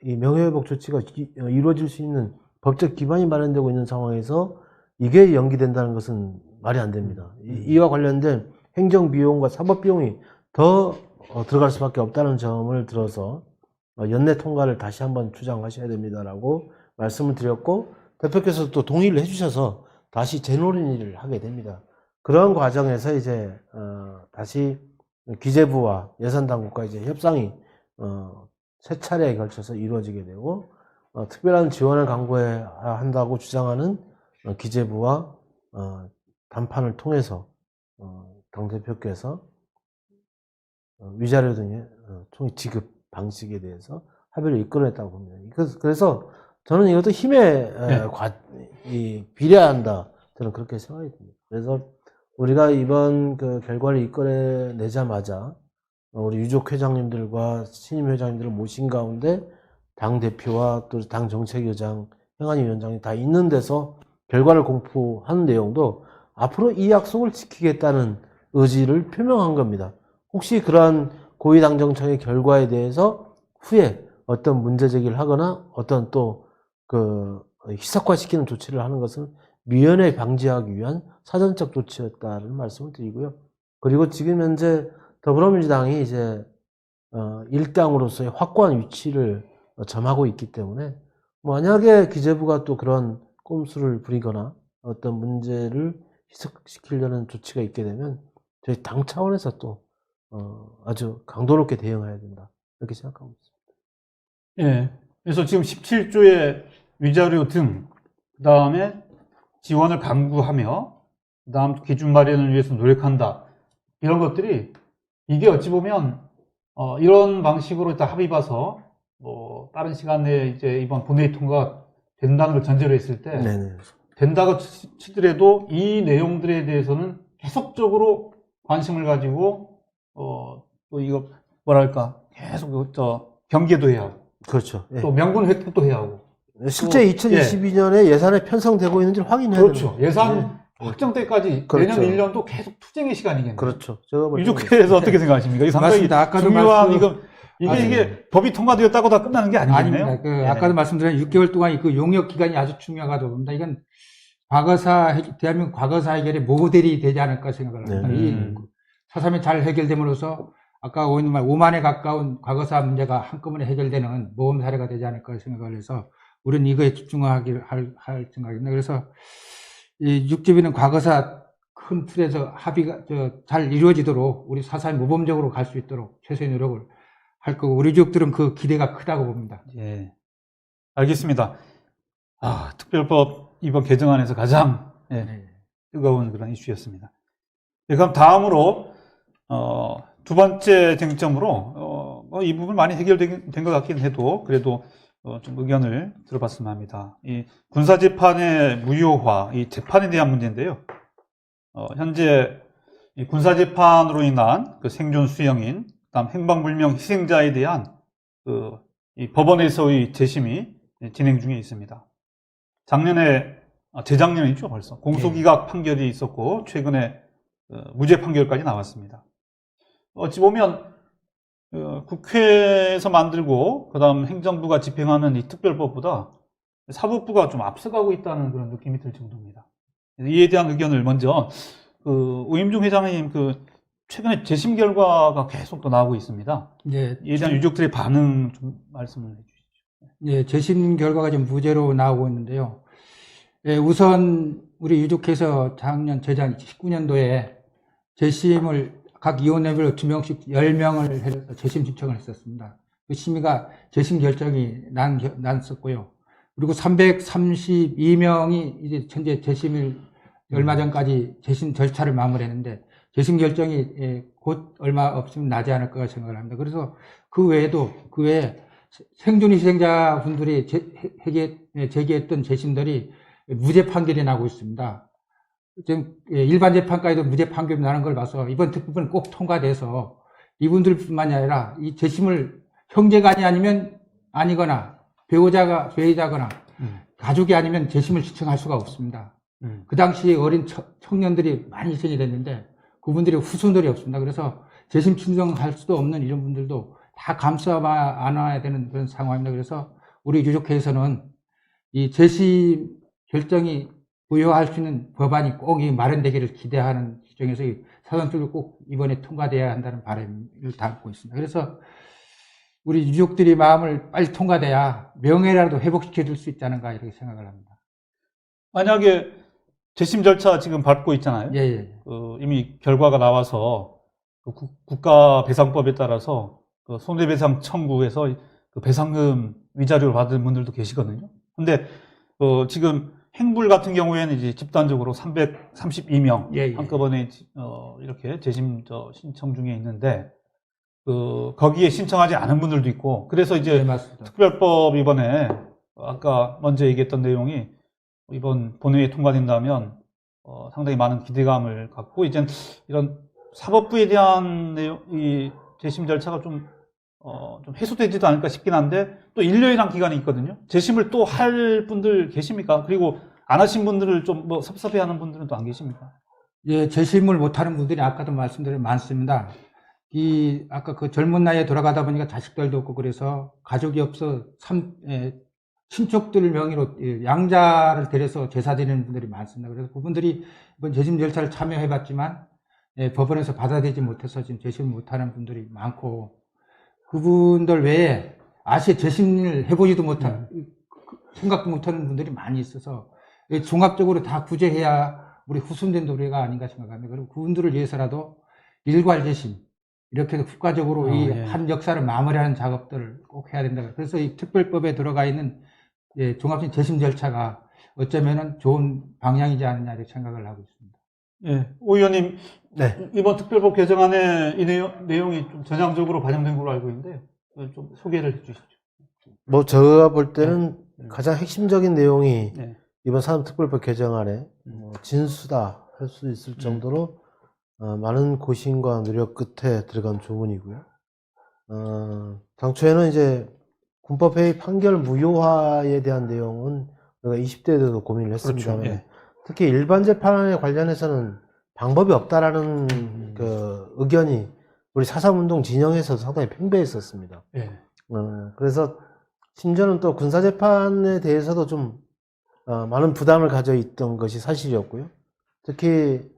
이 명예회복 조치가 이루어질 수 있는 법적 기반이 마련되고 있는 상황에서 이게 연기된다는 것은 말이 안 됩니다. 이와 관련된 행정비용과 사법비용이 더 들어갈 수밖에 없다는 점을 들어서 연내 통과를 다시 한번 주장하셔야 됩니다라고 말씀을 드렸고, 대표께서 또 동의를 해주셔서 다시 재논의를 하게 됩니다. 그런 과정에서 이제 다시 기재부와 예산당국과 이제 협상이 세 차례에 걸쳐서 이루어지게 되고, 특별한 지원을 강구해야 한다고 주장하는 기재부와 담판을 통해서 당대표께서 위자료 등의 총액 지급 방식에 대해서 합의를 이끌어냈다고 봅니다. 그래서 저는 이것도 힘에 비례한다. 저는 그렇게 생각이 듭니다. 그래서 우리가 이번 그 결과를 이끌어내자마자 우리 유족 회장님들과 신임 회장님들을 모신 가운데 당 대표와 또 당 정책위원장, 행안위 위원장이 다 있는 데서 결과를 공포하는 내용도 앞으로 이 약속을 지키겠다는 의지를 표명한 겁니다. 혹시 그러한 고위당정청의 결과에 대해서 후에 어떤 문제 제기를 하거나 어떤 또 그 희석화시키는 조치를 하는 것은 미연에 방지하기 위한 사전적 조치였다는 말씀을 드리고요. 그리고 지금 현재 더불어민주당이 이제 일당으로서의 확고한 위치를 점하고 있기 때문에 만약에 기재부가 또 그런 꼼수를 부리거나 어떤 문제를 희석시키려는 조치가 있게 되면 저희 당 차원에서 또 아주 강도 높게 대응해야 된다. 이렇게 생각하고 있습니다. 예. 그래서 지금 17조의 위자료 등, 그 다음에 지원을 강구하며, 그 다음 기준 마련을 위해서 노력한다. 이런 것들이, 이게 어찌 보면, 이런 방식으로 다 합의 봐서, 뭐, 빠른 시간 내에 이제 이번 본회의 통과 된다는 걸 전제로 했을 때, 네네. 된다고 치더라도 이 내용들에 대해서는 계속적으로 관심을 가지고, 또 이거, 뭐랄까, 계속, 경계도 해야 하고, 그렇죠. 예. 또 명분 획득도 해야 하고. 실제 2022년에 예산에 편성되고 있는지를 확인해야 그렇죠. 됩니다. 예산 확정 때까지 그렇죠. 내년 1년도 계속 투쟁의 시간이겠네요. 그렇죠. 제가 볼 때는 유족회에서 어떻게 생각하십니까? 이 상당히 맞습니다. 아까도 중요한 말씀- 이게 법이 통과되었다고 다 끝나는 게 아니겠네요. 아닙니다. 아까도 말씀드린 6개월 동안 그 용역 기간이 아주 중요하다고 봅니다. 이건 대한민국 과거사 해결의 모델이 되지 않을까 생각을 합니다. 이 4.3이 잘 해결됨으로써 아까 의원님 말 5만에 가까운 과거사 문제가 한꺼번에 해결되는 모범 사례가 되지 않을까 생각을 해서 우리는 이거에 집중하기를 할 생각입니다. 그래서 이 6집에는 과거사 큰 틀에서 합의가 잘 이루어지도록 우리 4.3이 모범적으로 갈 수 있도록 최소의 노력을 할 거고 우리 지역들은 그 기대가 크다고 봅니다. 예. 알겠습니다. 특별법 이번 개정안에서 가장 뜨거운 그런 이슈였습니다. 네, 그럼 다음으로 두 번째 쟁점으로 이 부분 많이 해결된 것 같긴 해도 그래도 좀 의견을 들어봤으면 합니다. 이 군사재판의 무효화, 이 재판에 대한 문제인데요. 현재 이 군사재판으로 인한 그 생존 수령인, 그다음 행방불명 희생자에 대한 이 법원에서의 재심이 진행 중에 있습니다. 재작년이죠, 벌써. 공소기각 판결이 있었고, 최근에 무죄 판결까지 나왔습니다. 어찌 보면, 국회에서 만들고, 그 다음 행정부가 집행하는 이 특별법보다 사법부가 좀 앞서가고 있다는 그런 느낌이 들 정도입니다. 이에 대한 의견을 먼저, 오임중 회장님, 최근에 재심 결과가 계속 또 나오고 있습니다. 예, 이에 대한 유족들의 반응 좀 말씀을 해주시죠. 예, 재심 결과가 지금 무죄로 나오고 있는데요. 예, 우선 우리 유족회에서 재작 19년도에 재심을 각 위원회별로 2명씩 10명을 해서 재심 신청을 했었습니다. 그 심의가 재심 결정이 났었고요. 그리고 332명이 이제 현재 재심을 얼마 전까지 재심 절차를 마무리했는데 재심 결정이 곧 얼마 없으면 나지 않을 거라 생각을 합니다. 그래서 그 외에 생존 희생자분들이 제기했던 재심들이 무죄 판결이 나고 있습니다. 지금 일반 재판까지도 무죄 판결이 나는 걸 봐서 이번 특별법은 꼭 통과돼서 이분들뿐만이 아니라 이 재심을 형제간이 아니거나 배우자거나 가족이 아니면 재심을 신청할 수가 없습니다. 그 당시에 어린 청년들이 많이 희생이 됐는데 그분들이 후손들이 없습니다. 그래서 재심 신청할 수도 없는 이런 분들도 다 감싸 안아야 되는 그런 상황입니다. 그래서 우리 유족회에서는 이 재심 결정이 부여할 수 있는 법안이 꼭 마련되기를 기대하는 지정에서 사전투를 꼭 이번에 통과돼야 한다는 바람을 담고 있습니다. 그래서 우리 유족들이 마음을 빨리 통과돼야 명예라도 회복시켜 줄 수 있지 않은가 이렇게 생각을 합니다. 만약에 재심 절차 지금 밟고 있잖아요. 예. 이미 결과가 나와서 국가배상법에 따라서 손해배상 청구해서 배상금 위자료를 받은 분들도 계시거든요. 근데 지금 행불 같은 경우에는 이제 집단적으로 332명 한꺼번에 이렇게 재심 신청 중에 있는데 거기에 신청하지 않은 분들도 있고, 그래서 이제 특별법 이번에 아까 먼저 얘기했던 내용이 이번 본회의에 통과된다면 상당히 많은 기대감을 갖고 이제 이런 사법부에 대한 이 재심 절차가 좀 해소되지도 않을까 싶긴 한데 또 1년이란 기간이 있거든요. 재심을 또 할 분들 계십니까? 그리고 안 하신 분들을 좀 섭섭해하는 분들은 또 안 계십니까? 예, 재심을 못하는 분들이 아까도 말씀드린 많습니다. 아까 젊은 나이에 돌아가다 보니까 자식들도 없고 그래서 가족이 없어 친척들 명의로 양자를 데려서 제사 드리는 분들이 많습니다. 그래서 그분들이 이번 재심 절차를 참여해봤지만 법원에서 받아들이지 못해서 지금 재심을 못하는 분들이 많고, 그분들 외에 아시에 재심을 해보지도 못한 생각도 못하는 분들이 많이 있어서 종합적으로 다 구제해야 우리 후손된 도리가 아닌가 생각합니다. 그리고 그분들을 위해서라도 일괄 재심 이렇게 해서 국가적으로 한 역사를 마무리하는 작업들을 꼭 해야 된다. 그래서 이 특별법에 들어가 있는 종합적인 재심 절차가 어쩌면은 좋은 방향이지 않느냐 이렇게 생각을 하고 있습니다. 예, 오 의원님, 이번 특별법 개정안에 이 내용이 좀 전향적으로 반영된 걸로 알고 있는데 좀 소개를 해주시죠. 제가 볼 때는 가장 핵심적인 내용이 이번 사법특별법 개정안에 진수다 할 수 있을 정도로 많은 고심과 노력 끝에 들어간 조문이고요. 당초에는 이제 군법회의 판결 무효화에 대한 내용은 우리가 20대 때도 고민을 했습니다. 그렇죠. 특히 일반 재판에 관련해서는 방법이 없다라는 의견이 우리 4.3운동 진영에서 상당히 팽배했었습니다. 그래서 심지어는 또 군사재판에 대해서도 좀 많은 부담을 가져 있던 것이 사실이었고요. 특히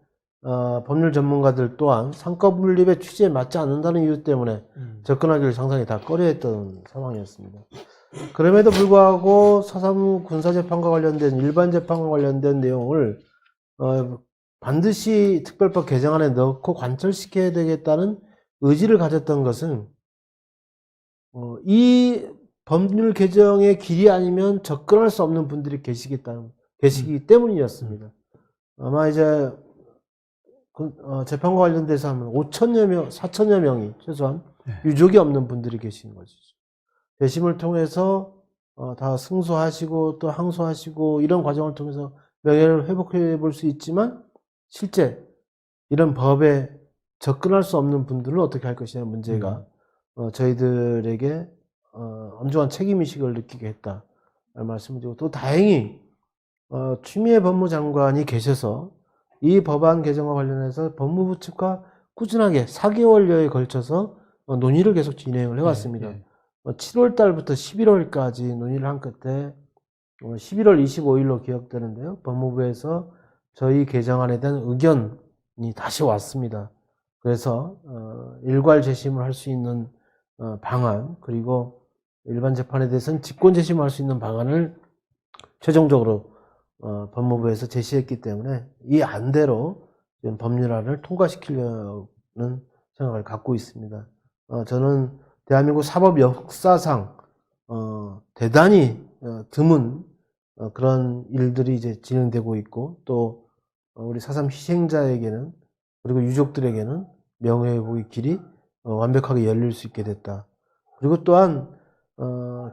법률 전문가들 또한 상권 분립의 취지에 맞지 않는다는 이유 때문에 접근하기를 상당히 다 꺼려했던 상황이었습니다. 그럼에도 불구하고 4.3 군사재판과 관련된 일반 재판과 관련된 내용을 반드시 특별법 개정안에 넣고 관철시켜야 되겠다는 의지를 가졌던 것은 이 법률 개정의 길이 아니면 접근할 수 없는 분들이 계시기 때문이었습니다. 아마 이제 재판과 관련돼서 하면 5천여 명, 4천여 명이 최소한 유족이 없는 분들이 계시는 것이죠. 재심을 통해서 다 승소하시고 또 항소하시고 이런 과정을 통해서 명예를 회복해 볼 수 있지만 실제 이런 법에 접근할 수 없는 분들은 어떻게 할 것이냐 문제가 저희들에게 엄중한 책임의식을 느끼게 했다 말씀을 드리고, 또 다행히 추미애 법무장관이 계셔서 이 법안 개정과 관련해서 법무부 측과 꾸준하게 4개월여에 걸쳐서 논의를 계속 진행을 해왔습니다. 7월 달부터 11월까지 논의를 한 끝에 11월 25일로 기억되는데요. 법무부에서 저희 개정안에 대한 의견이 다시 왔습니다. 그래서 일괄 재심을 할 수 있는 방안, 그리고 일반 재판에 대해서는 직권 재심할 수 있는 방안을 최종적으로 법무부에서 제시했기 때문에 이 안대로 법률안을 통과시키려는 생각을 갖고 있습니다. 저는 대한민국 사법 역사상 대단히 드문 그런 일들이 이제 진행되고 있고, 또 우리 4.3 희생자에게는, 그리고 유족들에게는 명예회복의 길이 완벽하게 열릴 수 있게 됐다. 그리고 또한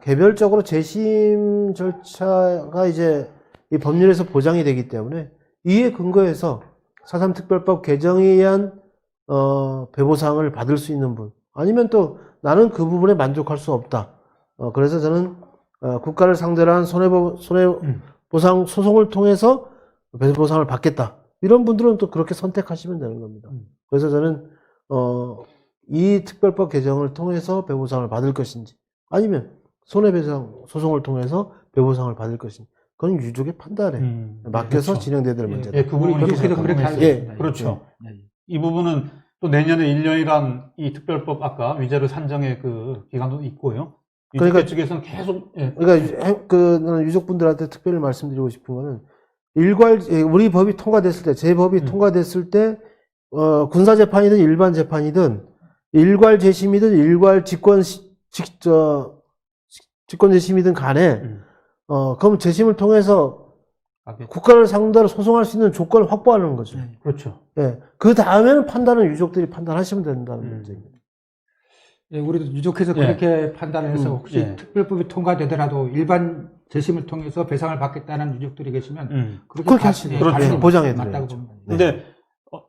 개별적으로 재심 절차가 이제 이 법률에서 보장이 되기 때문에 이에 근거해서 4.3 특별법 개정에 의한 배보상을 받을 수 있는 분, 아니면 또 나는 그 부분에 만족할 수 없다. 그래서 저는 국가를 상대로 한 손해보상 소송을 통해서 배보상을 받겠다. 이런 분들은 또 그렇게 선택하시면 되는 겁니다. 그래서 저는 이 특별법 개정을 통해서 배보상을 받을 것인지, 아니면 손해배상 소송을 통해서 배보상을 받을 것인지, 그건 유족의 판단에 맡겨서 그렇죠. 진행돼야 될 문제다. 예, 그 부분이 우리 유족회도 그렇게 궁금했어요. 알고 있습니다. 그렇죠. 예. 이 부분은 또 내년에 1년이란 이 특별법 아까 위자료 산정의 그 기간도 있고요. 유족회 그러니까 측에서는 계속 그러니까 나는 유족분들한테 특별히 말씀드리고 싶은 거는, 우리 법이 통과됐을 때, 제 법이 통과됐을 때 군사 재판이든 일반 재판이든 일괄 재심이든 일괄 직권 재심이든 간에 그럼 재심을 통해서 국가를 상대로 소송할 수 있는 조건을 확보하는 거죠. 그렇죠. 예. 그 다음에는 판단은 유족들이 판단하시면 된다는 문제입니다. 예, 우리도 유족해서 예. 그렇게 판단을 해서 혹시 예. 특별법이 통과되더라도 일반 재심을 통해서 배상을 받겠다는 유족들이 계시면 그렇게 하시죠. 그렇죠. 보장해드려야죠. 맞다고 봅니다. 근데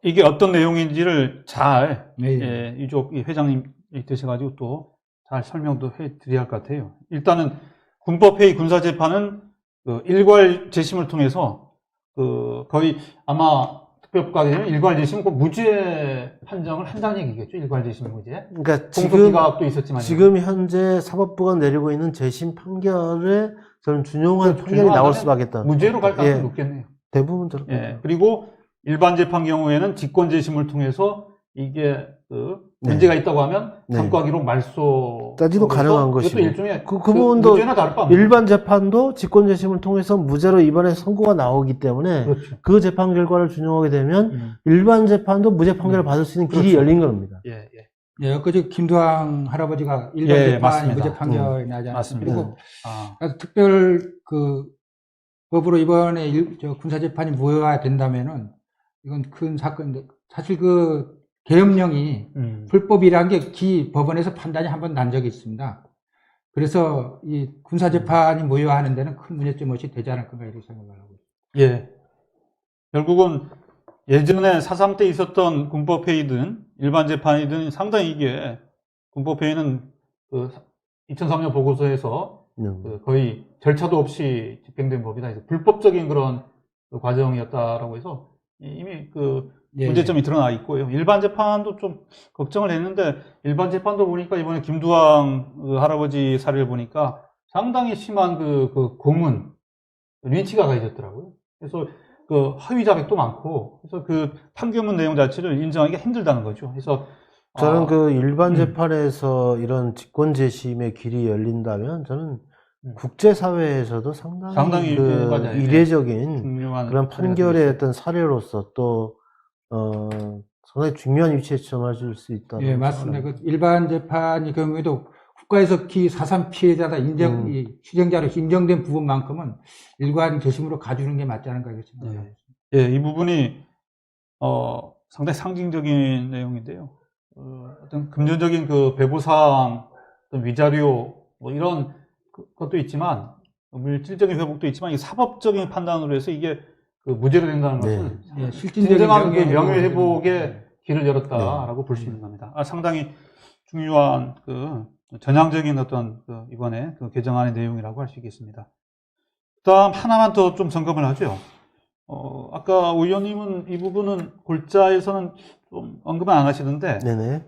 이게 어떤 내용인지를 잘 네. 유족 회장님 되셔가지고 또 잘 설명도 해드려야 할 것 같아요. 일단은 군법회의 군사재판은 그 일괄 재심을 통해서 그 거의 아마 특별법과 되면 일괄 재심은 꼭 무죄 판정을 한다는 얘기겠죠. 일괄 재심 무죄. 그러니까 공소기각도 있었지만 지금 현재 사법부가 내리고 있는 재심 판결에 저는 준용한 그렇죠. 판결이 나올 준용하다면 수밖에 없다. 무죄로 갈 가능성이 예. 높겠네요. 대부분 저렇게. 예. 그리고 일반 재판 경우에는 직권 재심을 통해서 이게 그 문제가 있다고 하면 네. 상고하기로 말소 따지도 가능한 것이고. 이것도 일종의 그 부분도 무죄나 다를 바 없는 일반 재판도 직권 재심을 통해서 무죄로 이번에 선고가 나오기 때문에 그렇죠. 그 재판 결과를 준용하게 되면 일반 재판도 무죄 판결을 받을 수 있는 길이 그렇죠. 열린 겁니다. 예, 예. 예, 엊그제 김두왕 할아버지가 일반 예, 재판이 맞습니다. 무죄 판결이 나지 않았습니까? 맞습니다. 그리고 아, 특별 그 법으로 이번에 군사 재판이 무효화된다면은 이건 큰 사건인데, 사실 그 계엄령이 불법이라는 게 법원에서 판단이 한 번 난 적이 있습니다. 그래서 이 군사 재판이 무효화하는 데는 큰 문제점 없이 되지 않을 건가 이렇게 생각을 하고 있습니다. 예. 결국은 예전에 4.3 때 있었던 군법회의든 일반 재판이든 상당히 이게 군법회의는 그 2003년 보고서에서 그 거의 절차도 없이 집행된 법이다. 그래서 불법적인 그런 그 과정이었다라고 해서 이미 그 문제점이 드러나 있고요. 일반 재판도 좀 걱정을 했는데, 일반 재판도 보니까 이번에 김두왕 그 할아버지 사례를 보니까 상당히 심한 그 고문, 린치가 가해졌더라고요. 그래서 그 허위 자백도 많고, 그래서 그 판결문 내용 자체를 인정하기가 힘들다는 거죠. 그래서 저는 그 일반 재판에서 이런 직권 재심의 길이 열린다면 저는 국제사회에서도 상당히 그 맞아요. 이례적인 중요한 그런 판결의 어떤 사례로서 또 상당히 중요한 위치에 처해질 수 있다. 예, 맞습니다. 그 일반 재판의 경우에도 국가에서 4.3 피해자다 이 희생자로 인정된 부분만큼은 일관 재심으로 가주는 게 맞지 않은가 이렇게 생각합니다. 예, 이 부분이 상당히 상징적인 내용인데요. 어떤 금전적인 그 배보상, 어떤 위자료 뭐 이런 것도 있지만, 물질적인 회복도 있지만, 이 사법적인 판단으로 해서 이게 그 무죄로 된다는 네. 것은 예, 실질적인 진정한 그 명예회복을 명예회복의 길을 열었다라고 볼 수 있는 겁니다. 상당히 중요한 그 전향적인 어떤 그 이번에 그 개정안의 내용이라고 할 수 있겠습니다. 그다음 하나만 더 좀 점검을 하죠. 아까 오 의원님은 이 부분은 골자에서는 좀 언급은 안 하시던데 네네.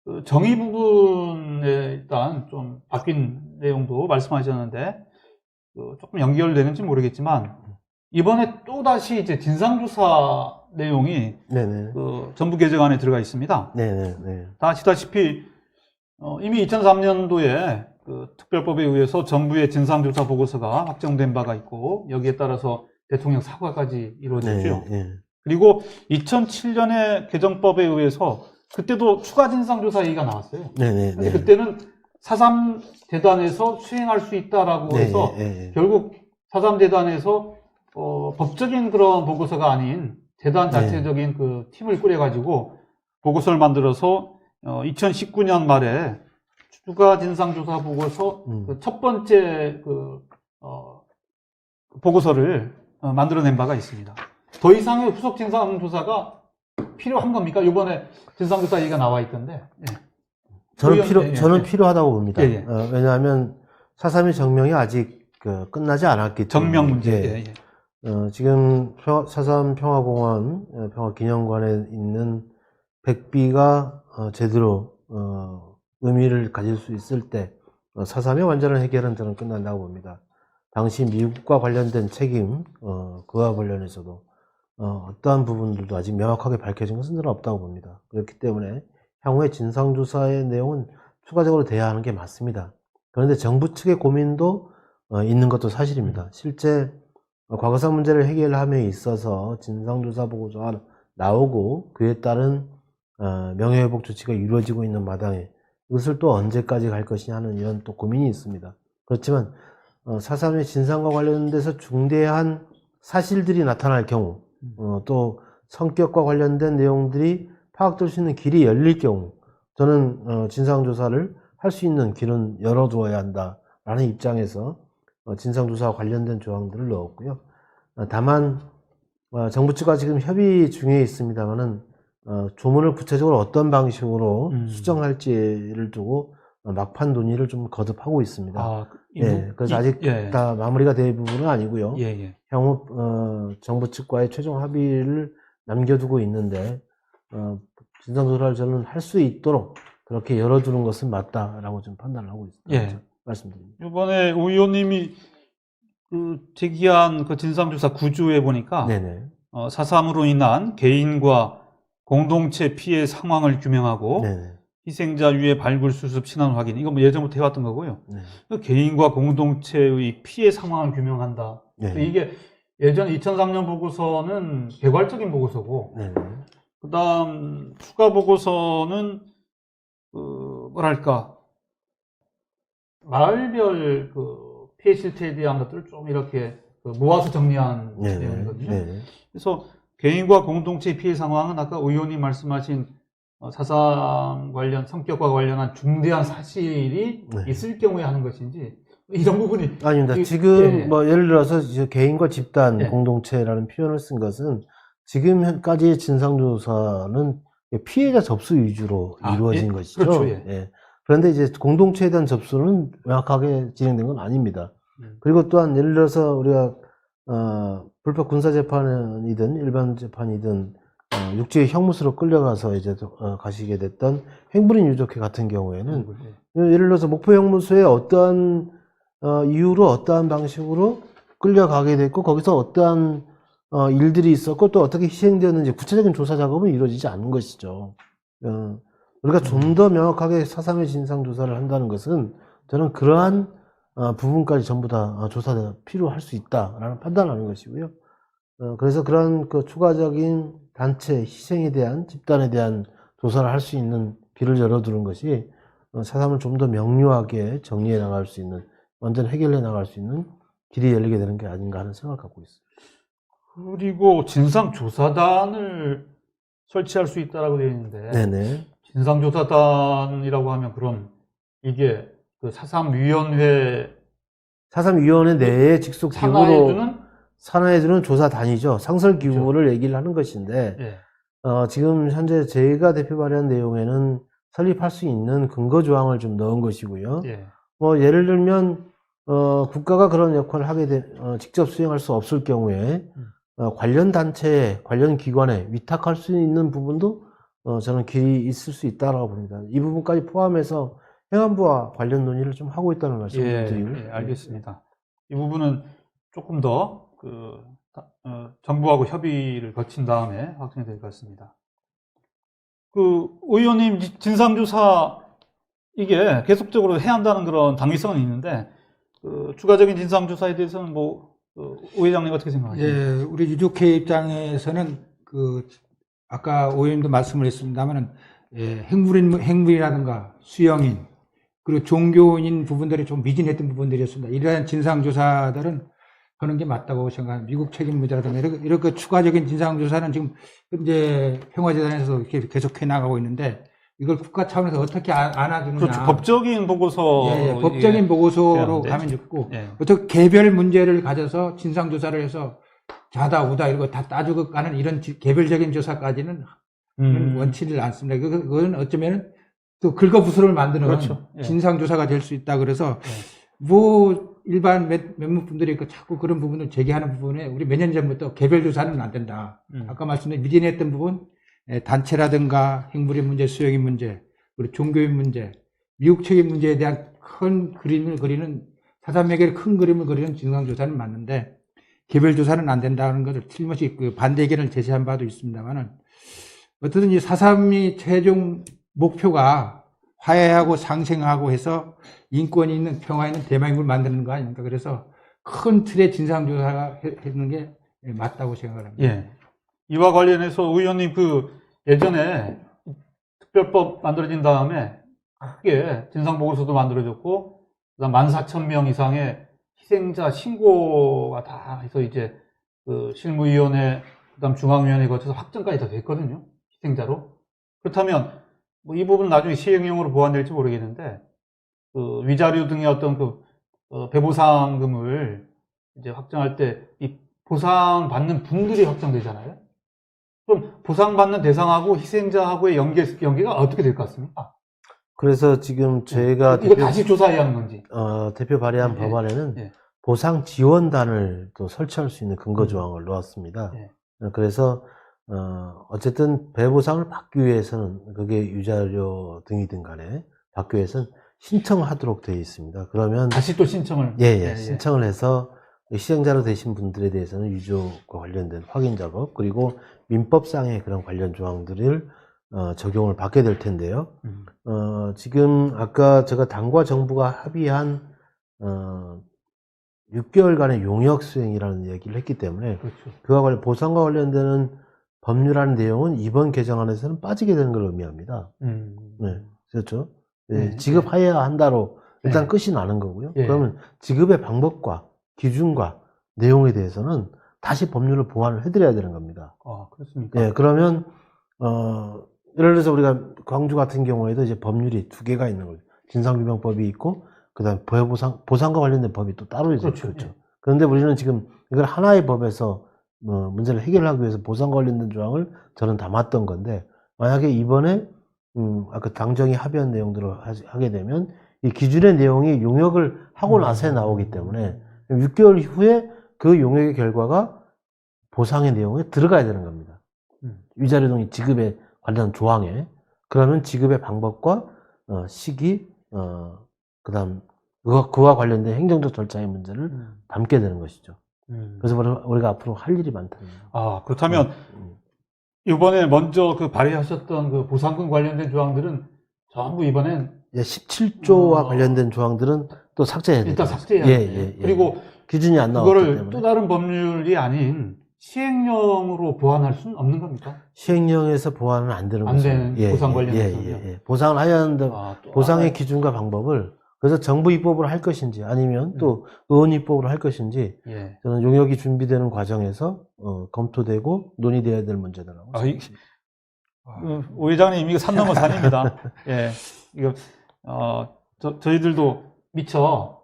그 정의 부분에 일단 좀 바뀐 내용도 말씀하셨는데 조금 연결되는지 모르겠지만 이번에 또 다시 이제 진상조사 내용이 네네. 그 정부 개정안에 들어가 있습니다. 네네. 다 아시다시피 이미 2003년도에 그 특별법에 의해서 정부의 진상조사 보고서가 확정된 바가 있고 여기에 따라서 대통령 사과까지 이루어졌죠. 네. 그리고 2007년에 개정법에 의해서 그때도 추가 진상조사 얘기가 나왔어요. 네네. 근데 그때는 4.3 재단에서 수행할 수 있다라고 해서 결국 4.3 재단에서 법적인 그런 보고서가 아닌 재단 자체적인 그 팀을 꾸려가지고 보고서를 만들어서 2019년 말에 추가 진상조사 보고서 그 첫 번째 보고서를 만들어낸 바가 있습니다. 더 이상의 후속 진상조사가 필요한 겁니까? 이번에 진상조사 얘기가 나와 있던데. 예. 저는 필요하다고 봅니다. 예. 왜냐하면 4.3의 정명이 아직 끝나지 않았기 때문에. 정명 문제. 지금 4.3 평화공원, 평화기념관에 있는 백비가 제대로 의미를 가질 수 있을 때 4.3의 완전한 해결은 저는 끝난다고 봅니다. 당시 미국과 관련된 책임, 그와 관련해서도 어떠한 부분들도 아직 명확하게 밝혀진 것은 저는 없다고 봅니다. 그렇기 때문에 향후에 진상조사의 내용은 추가적으로 돼야 하는 게 맞습니다. 그런데 정부 측의 고민도 있는 것도 사실입니다. 실제 과거사 문제를 해결함에 있어서 진상조사 보고서가 나오고 그에 따른 명예회복 조치가 이루어지고 있는 마당에 이것을 또 언제까지 갈 것이냐 하는 이런 또 고민이 있습니다. 그렇지만 4.3의 진상과 관련돼서 중대한 사실들이 나타날 경우 또 성격과 관련된 내용들이 파악될 수 있는 길이 열릴 경우 저는 진상조사를 할 수 있는 길은 열어두어야 한다라는 입장에서 진상조사와 관련된 조항들을 넣었고요. 다만 정부 측과 지금 협의 중에 있습니다만은 조문을 구체적으로 어떤 방식으로 수정할지를 두고 막판 논의를 좀 거듭하고 있습니다. 그래서 아직 다 마무리가 될 부분은 아니고요. 향후 정부 측과의 최종 합의를 남겨두고 있는데 진상조사를 저는 할 수 있도록 그렇게 열어두는 것은 맞다라고 좀 판단을 하고 있습니다. 말씀드립니다. 이번에 오 의원님이 제기한 그 진상조사 구조에 보니까 4.3으로 인한 개인과 공동체 피해 상황을 규명하고 희생자 유해 발굴 수습 신원 확인 이거 뭐 예전부터 해왔던 거고요. 개인과 공동체의 피해 상황을 규명한다. 이게 예전 2003년 보고서는 개괄적인 보고서고 그다음 추가 보고서는 뭐랄까 마을별 피해 실태에 대한 것들을 좀 이렇게 모아서 정리한 내용이거든요. 그래서 개인과 공동체 피해 상황은 아까 의원님 말씀하신 4.3 관련 성격과 관련한 중대한 사실이 있을 경우에 하는 것인지 이런 부분이 아닙니다. 지금 뭐 예를 들어서 개인과 집단 공동체라는 표현을 쓴 것은 지금까지의 진상조사는 피해자 접수 위주로 이루어진 것이죠. 그렇죠. 그런데 이제 공동체에 대한 접수는 명확하게 진행된 건 아닙니다. 그리고 또한 예를 들어서 우리가 불법 군사재판이든 일반 재판이든 육지의 형무소로 끌려가서 이제 가시게 됐던 행불인 유족회 같은 경우에는 예를 들어서 목포 형무소에 어떠한 이유로 어떠한 방식으로 끌려가게 됐고 거기서 어떠한 일들이 있었고 또 어떻게 희생되었는지 구체적인 조사 작업은 이루어지지 않은 것이죠. 우리가 좀 더 명확하게 4.3의 진상조사를 한다는 것은 저는 그러한 부분까지 전부 다 조사가 필요할 수 있다라는 판단을 하는 것이고요. 그래서 그런 추가적인 단체 희생에 대한 집단에 대한 조사를 할 수 있는 길을 열어두는 것이 4.3을 좀 더 명료하게 정리해 나갈 수 있는 완전 해결해 나갈 수 있는 길이 열리게 되는 게 아닌가 하는 생각을 갖고 있습니다. 그리고 진상조사단을 설치할 수 있다라고 되어 있는데 진상조사단이라고 하면 그럼 이게 그 4.3 위원회 4.3 위원회 내에 직속 기구로 산하해주는 산하에서는 조사 단위죠. 상설 규모를 얘기를 하는 것인데, 예. 지금 현재 저희가 대표 발의한 내용에는 설립할 수 있는 근거 조항을 좀 넣은 것이고요. 예. 뭐 예를 들면 국가가 그런 역할을 직접 수행할 수 없을 경우에 관련 단체에, 관련 기관에 위탁할 수 있는 부분도 저는 길이 있을 수 있다고 봅니다. 이 부분까지 포함해서 행안부와 관련 논의를 좀 하고 있다는 말씀을 예, 드리고. 예, 알겠습니다. 이 부분은 조금 더 정부하고 협의를 거친 다음에 확정이 될 것 같습니다. 의원님 진상조사 이게 계속적으로 해야 한다는 그런 당위성은 있는데 추가적인 진상조사에 대해서는 오 회장님 어떻게 생각하십니까? 예, 우리 유족회 입장에서는 아까 오 의원님도 말씀을 했습니다만은 행물이라든가 수영인 그리고 종교인 부분들이 좀 미진했던 부분들이었습니다. 이러한 진상조사들은 하는 게 맞다고 생각합니다. 미국 책임 문제라든가 이렇게 추가적인 진상조사는 지금 현재 평화재단에서 이렇게 계속 해나가고 있는데 이걸 국가 차원에서 어떻게 안아주느냐. 그렇죠. 법적인 보고서. 예, 법적인 보고서로 해야 가면 좋고 예. 어떻게 개별 문제를 가져서 진상조사를 해서 좌다 우다 이거 다 따지고 가는 이런 개별적인 조사까지는 원치를 않습니다. 그건 어쩌면 또 긁어부스럼을 만드는 그렇죠. 예. 진상조사가 될 수 있다. 그래서 일반 몇몇 분들이 자꾸 그런 부분을 제기하는 부분에 우리 몇 년 전부터 개별조사는 안 된다. 아까 말씀드린 미진했던 부분 단체라든가 행물의 문제, 수용인 문제, 그리고 종교인 문제, 미국 책임 문제에 대한 큰 그림을 그리는 사삼매개의 큰 그림을 그리는 진상조사는 맞는데 개별조사는 안 된다는 것을 틀림없이 반대 의견을 제시한 바도 있습니다만은 어쨌든 이 4.3이 최종 목표가 화해하고 상생하고 해서 인권이 있는 평화 있는 대만국을 만드는 거 아닙니까? 그래서 큰 틀의 진상조사가 했는 게 맞다고 생각을 합니다. 예. 이와 관련해서 의원님 예전에 특별법 만들어진 다음에 크게 진상보고서도 만들어졌고 그다음 14,000명 이상의 희생자 신고가 다 해서 이제 실무위원회 그다음 중앙위원회 거쳐서 확정까지 다 됐거든요. 희생자로. 그렇다면 이 부분은 나중에 시행령으로 보완될지 모르겠는데 위자료 등의 어떤 배보상금을 이제 확정할 때 이 보상 받는 분들이 확정되잖아요. 그럼 보상받는 대상하고 희생자하고의 연계가 어떻게 될 것 같습니까? 그래서 지금 저희가 이거 다시 조사해야 하는 건지. 대표 발의한 예, 법안에는 예. 보상 지원단을 또 설치할 수 있는 근거 조항을 넣었습니다. 예. 그래서 어쨌든 배보상을 받기 위해서는 그게 유자료 등이든 간에 받기 위해서는 신청하도록 되어 있습니다. 그러면 다시 또 신청을. 예, 신청을 해서 희생자로 되신 분들에 대해서는 유족과 관련된 확인 작업 그리고 민법상의 그런 관련 조항들을 적용을 받게 될 텐데요. 지금 아까 제가 당과 정부가 합의한 6개월간의 용역 수행이라는 얘기를 했기 때문에 그렇죠. 그와 관련 보상과 관련되는 법률안 내용은 이번 개정안에서는 빠지게 되는 걸 의미합니다. 네, 그렇죠. 네, 지급해야 한다로 일단 네. 끝이 나는 거고요. 예. 그러면 지급의 방법과 기준과 내용에 대해서는 다시 법률을 보완을 해드려야 되는 겁니다. 아, 그렇습니까? 예, 그러면 예를 들어서 우리가 광주 같은 경우에도 이제 법률이 두 개가 있는 거죠. 진상규명법이 있고 그다음 보상과 관련된 법이 또 따로 있죠. 그렇죠. 예. 그런데 우리는 지금 이걸 하나의 법에서 문제를 해결하기 위해서 보상과 관련된 조항을 저는 담았던 건데 만약에 이번에 아까 당정이 합의한 내용대로 하게 되면 이 기준의 내용이 용역을 하고 나서야 나오기 때문에 6개월 후에 그 용역의 결과가 보상의 내용에 들어가야 되는 겁니다. 위자료 등의 지급에 관련 조항에. 그러면 지급의 방법과 시기, 그다음 그와 관련된 행정적 절차의 문제를 담게 되는 것이죠. 그래서 우리가 앞으로 할 일이 많다는 거예요. 아, 그렇다면 이번에 먼저 발의하셨던 보상금 관련된 조항들은 전부 이번엔 17조와 관련된 조항들은 또 삭제해야 돼요. 일단 삭제해야 돼요. 그리고 기준이 안 나왔기 그거를 때문에. 또 다른 법률이 아닌 시행령으로 보완할 수는 없는 겁니까? 시행령에서 보완은 안 되는 안 거죠. 되는 보상 관련해서요? 보상을 해야 하는데 보상의 기준과 방법을 그래서 정부 입법으로 할 것인지 아니면 또 의원 입법으로 할 것인지 저는 용역이 준비되는 과정에서 검토되고 논의돼야 될 문제다라고 생각합니다. 오 회장님 이거 산 넘어 산입니다. 예, 이거 저희들도 미처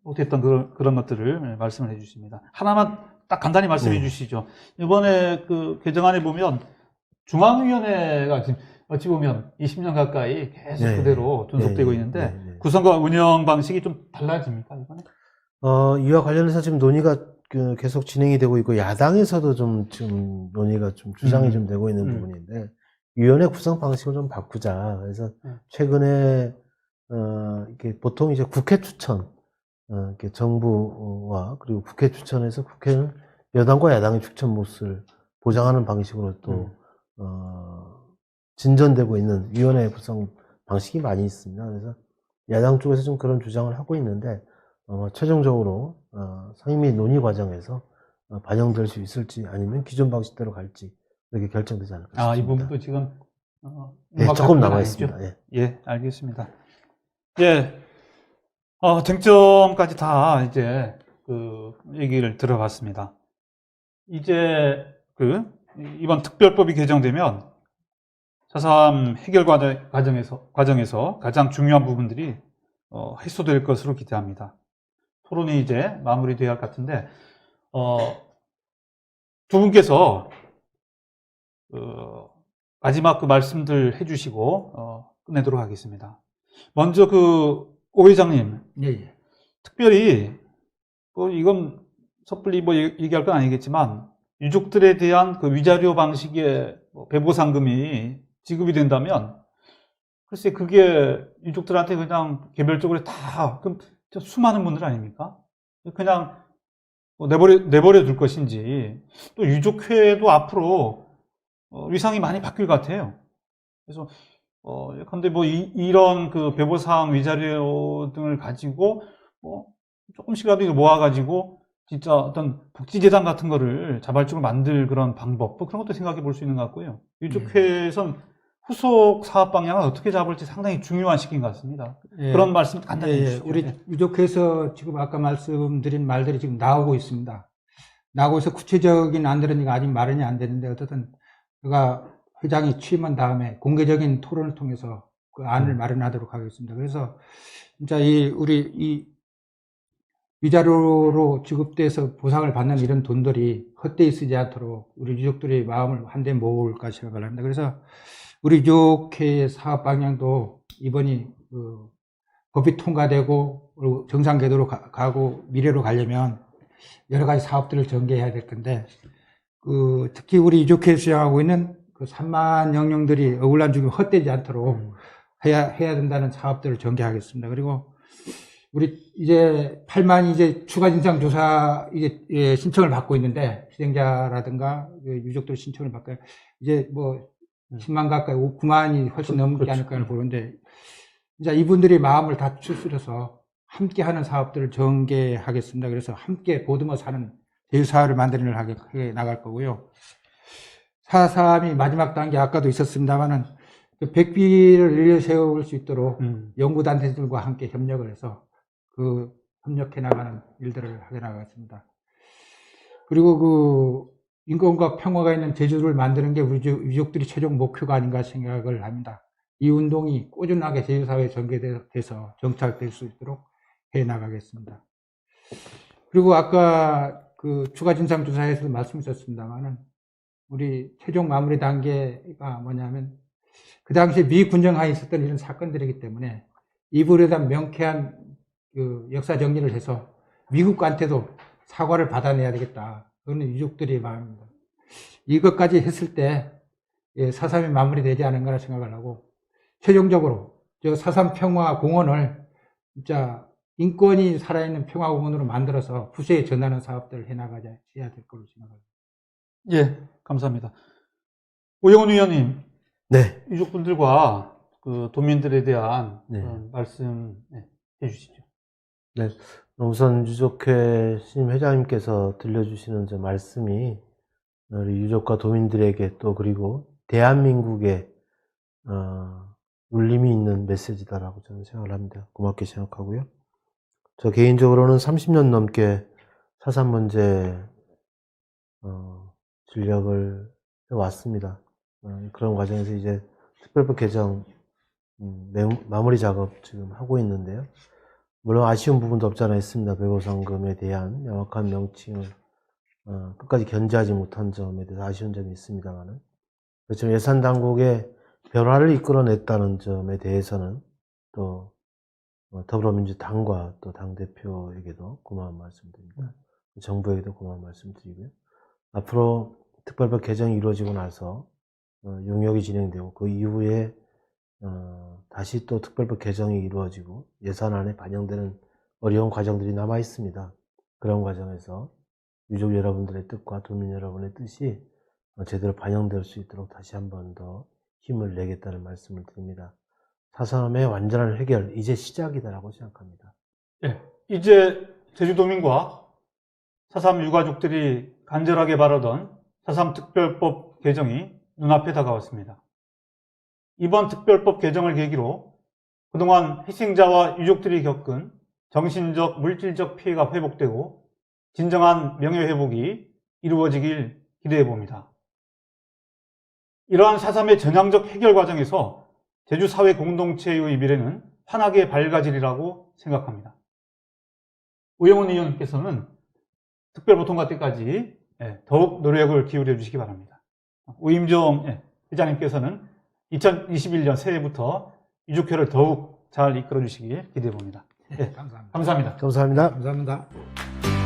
못했던 그런 것들을 말씀을 해주십니다. 하나만 딱 간단히 말씀해 네. 주시죠. 이번에 그 개정안에 보면 중앙위원회가 지금 어찌 보면 20년 가까이 계속 네. 그대로 존속되고 네. 있는데 네. 네. 구성과 운영 방식이 좀 달라집니까, 이번에? 이와 관련해서 지금 논의가 계속 진행이 되고 있고, 야당에서도 좀 지금 논의가 좀 주장이 좀 되고 있는 부분인데, 위원회 구성 방식을 좀 바꾸자. 그래서 최근에, 이렇게 보통 이제 국회 추천, 이렇게 정부와 그리고 국회 추천해서 국회는 여당과 야당의 추천 몫을 보장하는 방식으로 또, 진전되고 있는 위원회 구성 방식이 많이 있습니다. 그래서 야당 쪽에서 좀 그런 주장을 하고 있는데, 최종적으로 상임위 논의 과정에서 반영될 수 있을지 아니면 기존 방식대로 갈지 이렇게 결정되지 않을까 싶습니다. 이 부분도 지금 네, 조금 남아 있습니다. 예. 예, 알겠습니다. 예, 쟁점까지 다 이제 그 얘기를 들어봤습니다. 이제 이번 특별법이 개정되면 4.3 해결 과정에서 가장 중요한 부분들이 해소될 것으로 기대합니다. 토론이 이제 마무리되어야 할 것 같은데, 두 분께서, 마지막 그 말씀들 해주시고, 끝내도록 하겠습니다. 먼저 오 회장님, 예. 특별히, 이건 섣불리 얘기할 건 아니겠지만, 유족들에 대한 그 위자료 방식의 배보상금이 지급이 된다면, 글쎄, 그게 유족들한테 그냥 개별적으로 다, 그럼 수많은 분들 아닙니까? 그냥 내버려 둘 것인지, 또 유족회도 앞으로 위상이 많이 바뀔 것 같아요. 그래서, 예컨대 이런 그 배보상 위자료 등을 가지고, 조금씩이라도 이거 모아가지고, 진짜 어떤 복지재단 같은 거를 자발적으로 만들 그런 방법, 그런 것도 생각해 볼 수 있는 것 같고요. 유족회에선 후속 사업 방향을 어떻게 잡을지 상당히 중요한 시기인 것 같습니다. 예. 그런 말씀 간단히 예, 해주시죠. 우리 유족회에서 지금 아까 말씀드린 말들이 지금 나오고 있습니다. 나오고 있어 구체적인 안들은 아직 마련이 안 되는데 어쨌든 제가 회장이 취임한 다음에 공개적인 토론을 통해서 그 안을 마련하도록 하겠습니다. 그래서 진짜 우리 위자료로 지급돼서 보상을 받는 이런 돈들이 헛되이 쓰지 않도록 우리 유족들의 마음을 한데 모을까 생각을 합니다. 그래서 우리 유족회의 사업 방향도 이번이 법이 통과되고 정상 궤도로 가고 미래로 가려면 여러 가지 사업들을 전개해야 될 건데 특히 우리 유족회에서 수행하고 있는 그 3만 영령들이 억울한 죽음 헛되지 않도록 해야 된다는 사업들을 전개하겠습니다. 그리고 우리 이제 8만 이제 추가 진상 조사 이제 신청을 받고 있는데 희생자라든가 유족들 신청을 받고 이제 10만 가까이 9만이 훨씬 넘지 않을까 보는데 이제 이분들이 마음을 다 추스려서 함께 하는 사업들을 전개하겠습니다. 그래서 함께 보듬어 사는 제휴사회를 만들어 나갈 거고요. 4.3이 마지막 단계 아까도 있었습니다만은 100비를 늘려 세울 수 있도록 연구단체들과 함께 협력을 해서 협력해 나가는 일들을 하게 나가겠습니다. 그리고 인권과 평화가 있는 제주를 만드는 게 우리 유족들이 최종 목표가 아닌가 생각을 합니다. 이 운동이 꾸준하게 제주사회에 전개돼서 정착될 수 있도록 해 나가겠습니다. 그리고 아까 추가 진상조사에서도 말씀하셨습니다만은 우리 최종 마무리 단계가 뭐냐면 그 당시에 미 군정하에 있었던 이런 사건들이기 때문에 이불에 대한 명쾌한 역사 정리를 해서 미국한테도 사과를 받아내야 되겠다. 그건 유족들의 마음입니다. 이것까지 했을 때 4.3이 마무리되지 않은가 생각을 하고 최종적으로 4.3 평화공원을 진짜 인권이 살아있는 평화공원으로 만들어서 후세에 전하는 사업들을 해야 될 거로 생각합니다. 예, 감사합니다. 오영훈 위원님, 네. 유족분들과 도민들에 대한 네. 말씀 해주시죠. 네. 우선 유족회 신임 회장님께서 들려주시는 저 말씀이 우리 유족과 도민들에게 또 그리고 대한민국에 울림이 있는 메시지다라고 저는 생각을 합니다. 고맙게 생각하고요. 저 개인적으로는 30년 넘게 4.3 문제 진력을 해왔습니다. 그런 과정에서 이제 특별법 개정 마무리 작업 지금 하고 있는데요. 물론 아쉬운 부분도 없지 않아 있습니다. 배보상금에 대한 명확한 명칭을 끝까지 견제하지 못한 점에 대해서 아쉬운 점이 있습니다만은, 그렇지만 예산 당국의 변화를 이끌어냈다는 점에 대해서는 또 더불어민주당과 또 당대표에게도 고마운 말씀드립니다. 정부에게도 고마운 말씀드리고요. 앞으로 특별법 개정이 이루어지고 나서 용역이 진행되고 그 이후에 다시 또 특별법 개정이 이루어지고 예산안에 반영되는 어려운 과정들이 남아 있습니다. 그런 과정에서 유족 여러분들의 뜻과 도민 여러분의 뜻이 제대로 반영될 수 있도록 다시 한 번 더 힘을 내겠다는 말씀을 드립니다. 4.3의 완전한 해결, 이제 시작이다라고 생각합니다. 예, 이제 제주도민과 4.3 유가족들이 간절하게 바라던 4.3 특별법 개정이 눈앞에 다가왔습니다. 이번 특별법 개정을 계기로 그동안 희생자와 유족들이 겪은 정신적, 물질적 피해가 회복되고 진정한 명예회복이 이루어지길 기대해 봅니다. 이러한 4.3의 전향적 해결 과정에서 제주 사회 공동체의 미래는 환하게 밝아지리라고 생각합니다. 우영훈 의원께서는 특별법 통과 때까지 더욱 노력을 기울여 주시기 바랍니다. 우임종 회장님께서는 2021년 새해부터 유족회를 더욱 잘 이끌어 주시길 기대해 봅니다. 감사합니다. 감사합니다. 감사합니다. 감사합니다.